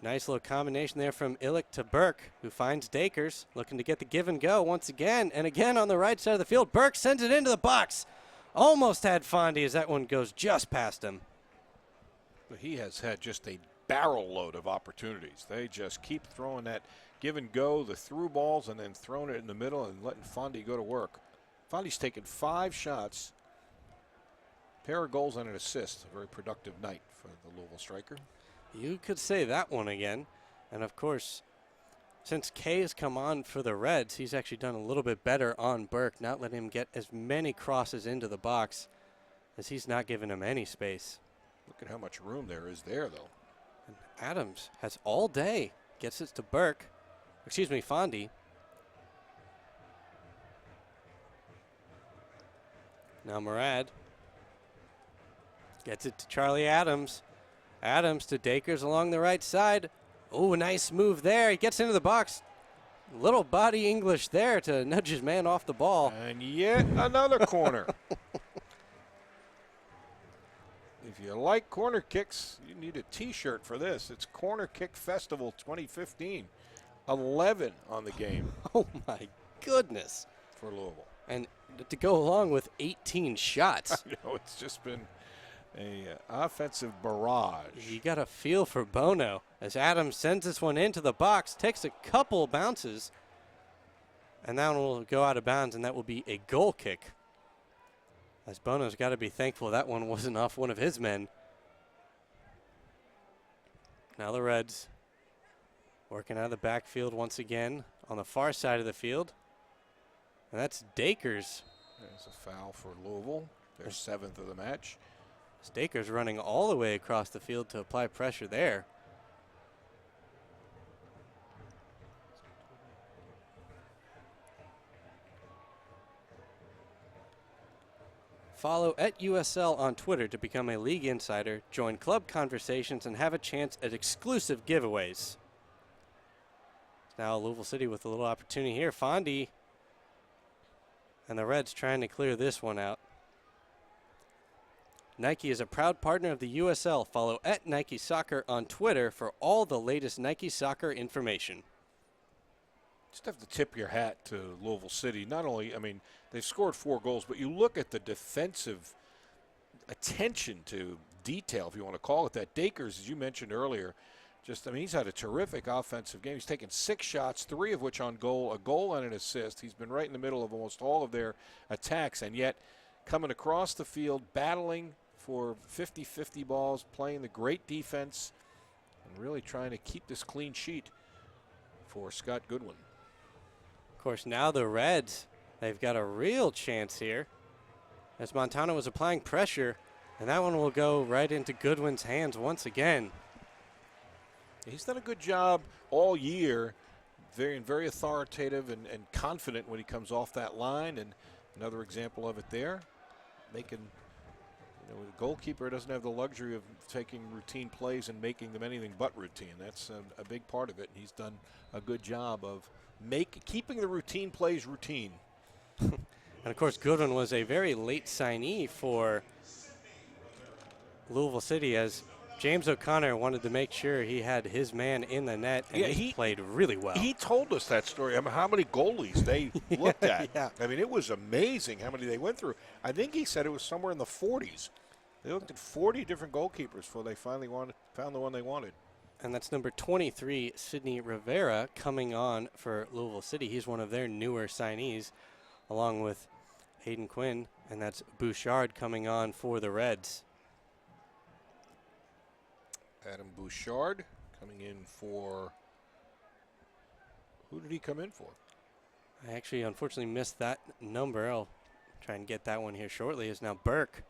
Nice little combination there from Illick to Burke, who finds Dakers, looking to get the give and go once again. And again on the right side of the field, Burke sends it into the box. Almost had Fondy as that one goes just past him. But he has had just a barrel load of opportunities. They just keep throwing that give and go, the through balls, and then throwing it in the middle and letting Fondy go to work. Fondy's taken 5 shots, pair of goals and an assist. A very productive night for the Louisville striker. You could say that one again. And of course, since Kay has come on for the Reds, he's actually done a little bit better on Burke, not letting him get as many crosses into the box, as he's not giving him any space. Look at how much room there is there, though. And Adams has all day. Gets it to Burke. Excuse me, Fondy. Now Murad gets it to Charlie Adams. Adams to Dakers along the right side. Oh, a nice move there. He gets into the box. Little body English there to nudge his man off the ball. And yet another corner. If you like corner kicks, you need a T-shirt for this. It's Corner Kick Festival 2015. 11 on the game. Oh, my goodness. For Louisville. And to go along with 18 shots. You know, it's just been a offensive barrage. You got a feel for Bono as Adams sends this one into the box, takes a couple bounces, and that one will go out of bounds, and that will be a goal kick. As Bono's got to be thankful that one wasn't off one of his men. Now the Reds working out of the backfield once again on the far side of the field. And that's Dakers. There's a foul for Louisville. Their 7th of the match. Dakers running all the way across the field to apply pressure there. Follow at USL on Twitter to become a league insider, join club conversations, and have a chance at exclusive giveaways. Now Louisville City with a little opportunity here. Fondy and the Reds trying to clear this one out. Nike is a proud partner of the USL. Follow at Nike Soccer on Twitter for all the latest Nike Soccer information. Just have to tip your hat to Louisville City. Not only, I mean, they've scored 4 goals, but you look at the defensive attention to detail, if you want to call it that. Dakers, as you mentioned earlier, just, I mean, he's had a terrific offensive game. He's taken 6 shots, 3 of which on goal, a goal and an assist. He's been right in the middle of almost all of their attacks, and yet coming across the field, battling for 50-50 balls, playing the great defense, and really trying to keep this clean sheet for Scott Goodwin. Of course, now the Reds, they've got a real chance here as Montano was applying pressure, and that one will go right into Goodwin's hands once again. He's done a good job all year, very authoritative and confident when he comes off that line, and another example of it there. Making, the goalkeeper doesn't have the luxury of taking routine plays and making them anything but routine. That's a big part of it, and he's done a good job of keeping the routine plays routine. And of course, Goodwin was a very late signee for Louisville City, as James O'Connor wanted to make sure he had his man in the net, and he played really well. He told us that story. I mean, how many goalies they looked at. Yeah. I mean, it was amazing how many they went through. I think he said it was somewhere in the 40s. They looked at 40 different goalkeepers before they finally found the one they wanted. And that's number 23, Sidney Rivera, coming on for Louisville City. He's one of their newer signees, along with Hayden Quinn, and that's Bouchard coming on for the Reds. Adam Bouchard coming in for, who did he come in for? I actually unfortunately missed that number. I'll try and get that one here shortly. Is now Burke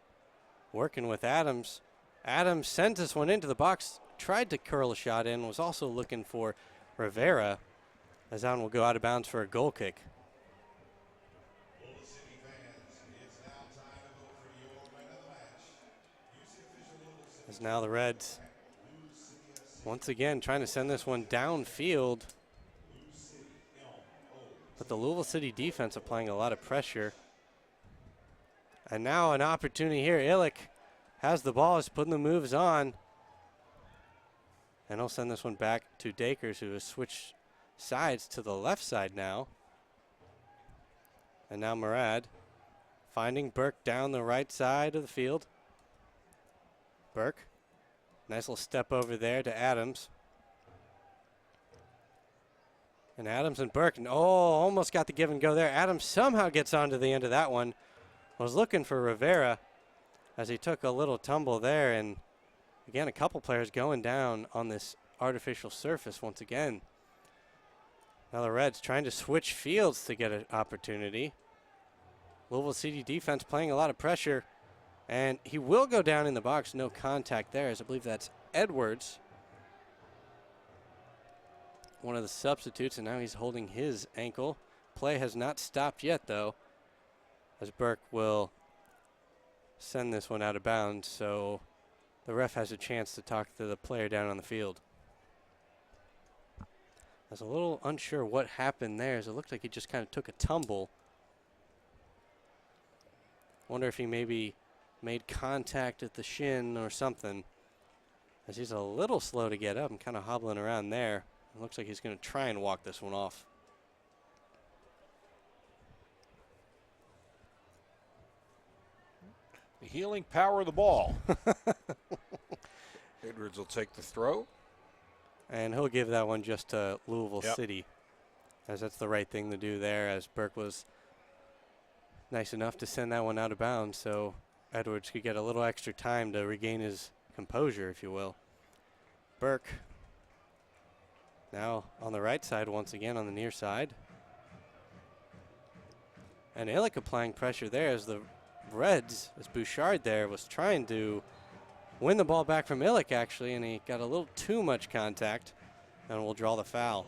working with Adams. Adams sent this one into the box, tried to curl a shot in, was also looking for Rivera, as that one will go out of bounds for a goal kick. As now the Reds once again trying to send this one downfield. But the Louisville City defense applying a lot of pressure. And now an opportunity here. Illick has the ball, is putting the moves on. And he'll send this one back to Dakers, who has switched sides to the left side now. And now Murad finding Burke down the right side of the field. Burke. Nice little step over there to Adams. And Adams and Burke, and almost got the give and go there. Adams somehow gets onto the end of that one. Was looking for Rivera as he took a little tumble there. And again, a couple players going down on this artificial surface once again. Now the Reds trying to switch fields to get an opportunity. Louisville City defense playing a lot of pressure. And he will go down in the box. No contact there, as I believe that's Edwards, one of the substitutes, and now he's holding his ankle. Play has not stopped yet, though, as Burke will send this one out of bounds. So the ref has a chance to talk to the player down on the field. I was a little unsure what happened there, as it looked like he just kind of took a tumble. Wonder if he maybe made contact at the shin or something, as he's a little slow to get up and kind of hobbling around there. It looks like he's going to try and walk this one off. The healing power of the ball. Edwards will take the throw. And he'll give that one just to Louisville Yep. City, as that's the right thing to do there, as Burke was nice enough to send that one out of bounds, so Edwards could get a little extra time to regain his composure, if you will. Burke now on the right side once again on the near side. And Illick applying pressure there as the Reds, as Bouchard there was trying to win the ball back from Illick actually, and he got a little too much contact and will draw the foul.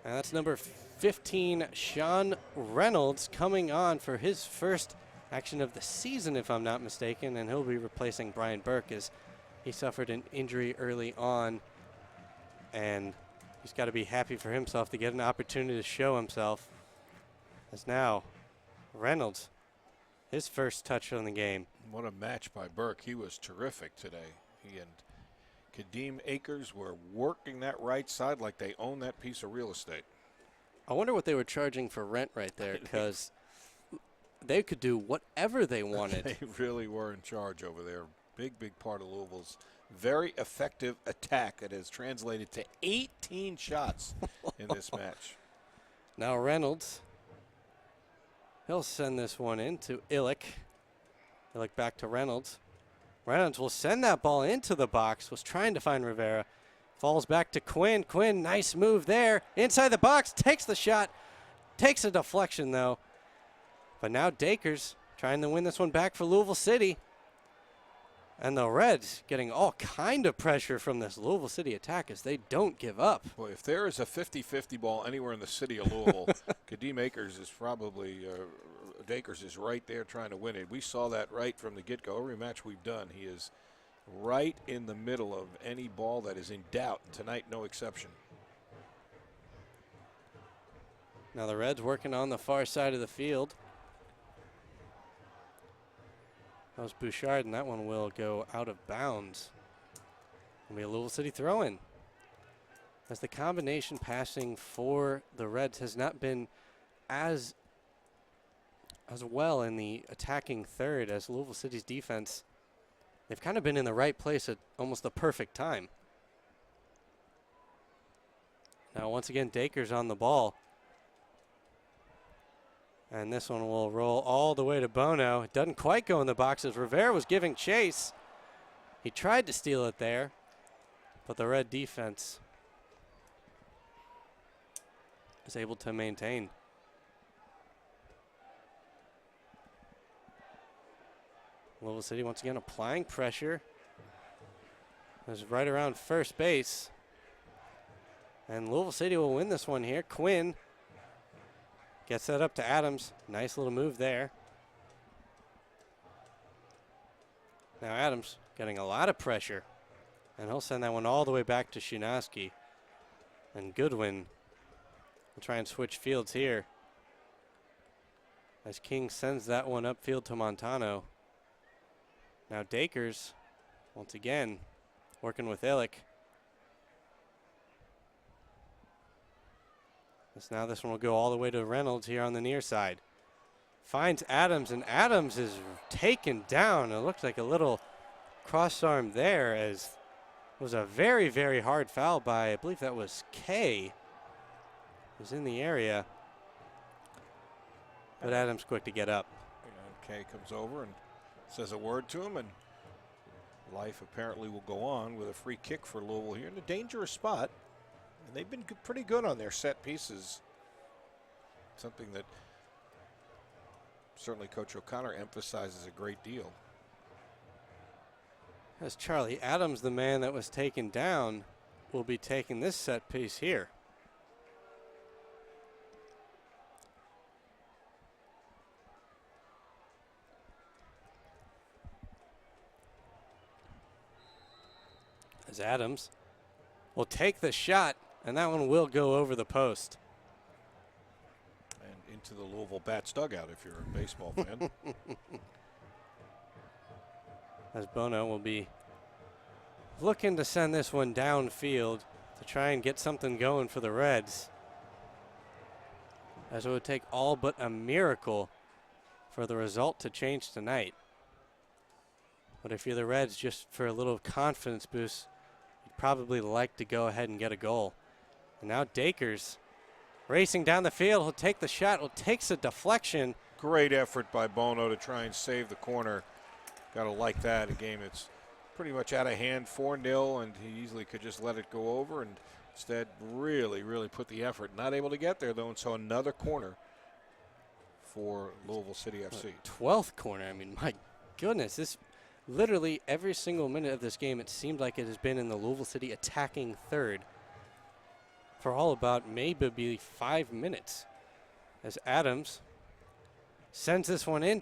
And that's number 15, Sean Reynolds, coming on for his first action of the season, if I'm not mistaken, and he'll be replacing Brian Burke, as he suffered an injury early on, and he's got to be happy for himself to get an opportunity to show himself. As now Reynolds, his first touch on the game. What a match by Burke. He was terrific today. He and Kadeem Akers were working that right side like they own that piece of real estate. I wonder what they were charging for rent right there, because they could do whatever they wanted. They really were in charge over there. Big part of Louisville's very effective attack that has translated to 18 shots in this match. Now Reynolds, he'll send this one in to Illick. Illick back to Reynolds. Reynolds will send that ball into the box, was trying to find Rivera, Falls back to Quinn. Quinn, nice move there. Inside the box, takes the shot. Takes a deflection, though. But now Dakers trying to win this one back for Louisville City. And the Reds getting all kind of pressure from this Louisville City attack as they don't give up. Boy, if there is a 50-50 ball anywhere in the city of Louisville, Kadeem Akers is probably Dakers is right there trying to win it. We saw that right from the get-go. Every match we've done, he is right in the middle of any ball that is in doubt. Tonight, no exception. Now the Reds working on the far side of the field. That was Bouchard, and that one will go out of bounds. It'll be a Louisville City throw-in. As the combination passing for the Reds has not been as well in the attacking third as Louisville City's defense. They've kind of been in the right place at almost the perfect time. Now once again, Dakers on the ball. And this one will roll all the way to Bono. It doesn't quite go in the box as Rivera was giving chase. He tried to steal it there, but the Red defense is able to maintain. Louisville City once again applying pressure. It was right around first base. And Louisville City will win this one here. Quinn gets that up to Adams. Nice little move there. Now Adams getting a lot of pressure. And he'll send that one all the way back to Shinoski. And Goodwin will try and switch fields here. As King sends that one upfield to Montano. Now Dakers, once again, working with Illick. Now this one will go all the way to Reynolds here on the near side. Finds Adams, and Adams is taken down. It looks like a little cross arm there, as it was a very, very hard foul by, I believe that was Kay, who's in the area. But Adams quick to get up. And Kay comes over and says a word to him, and life apparently will go on with a free kick for Louisville here in a dangerous spot. And they've been pretty good on their set pieces. Something that certainly Coach O'Connor emphasizes a great deal. As Charlie Adams, the man that was taken down, will be taking this set piece here. As Adams will take the shot, and that one will go over the post. And into the Louisville Bats dugout if you're a baseball fan. As Bono will be looking to send this one downfield to try and get something going for the Reds. As it would take all but a miracle for the result to change tonight. But if you're the Reds, just for a little confidence boost, you'd probably like to go ahead and get a goal. And now Dakers racing down the field. He'll take the shot. He'll takes a deflection. Great effort by Bono to try and save the corner. Got to like that. A game that's pretty much out of hand, 4-0, and he easily could just let it go over, and instead really, really put the effort. Not able to get there, though, and so another corner for Louisville City FC. 12th corner. I mean, my goodness, this literally every single minute of this game, it seemed like it has been in the Louisville City attacking third for all about maybe 5 minutes. As Adams sends this one in.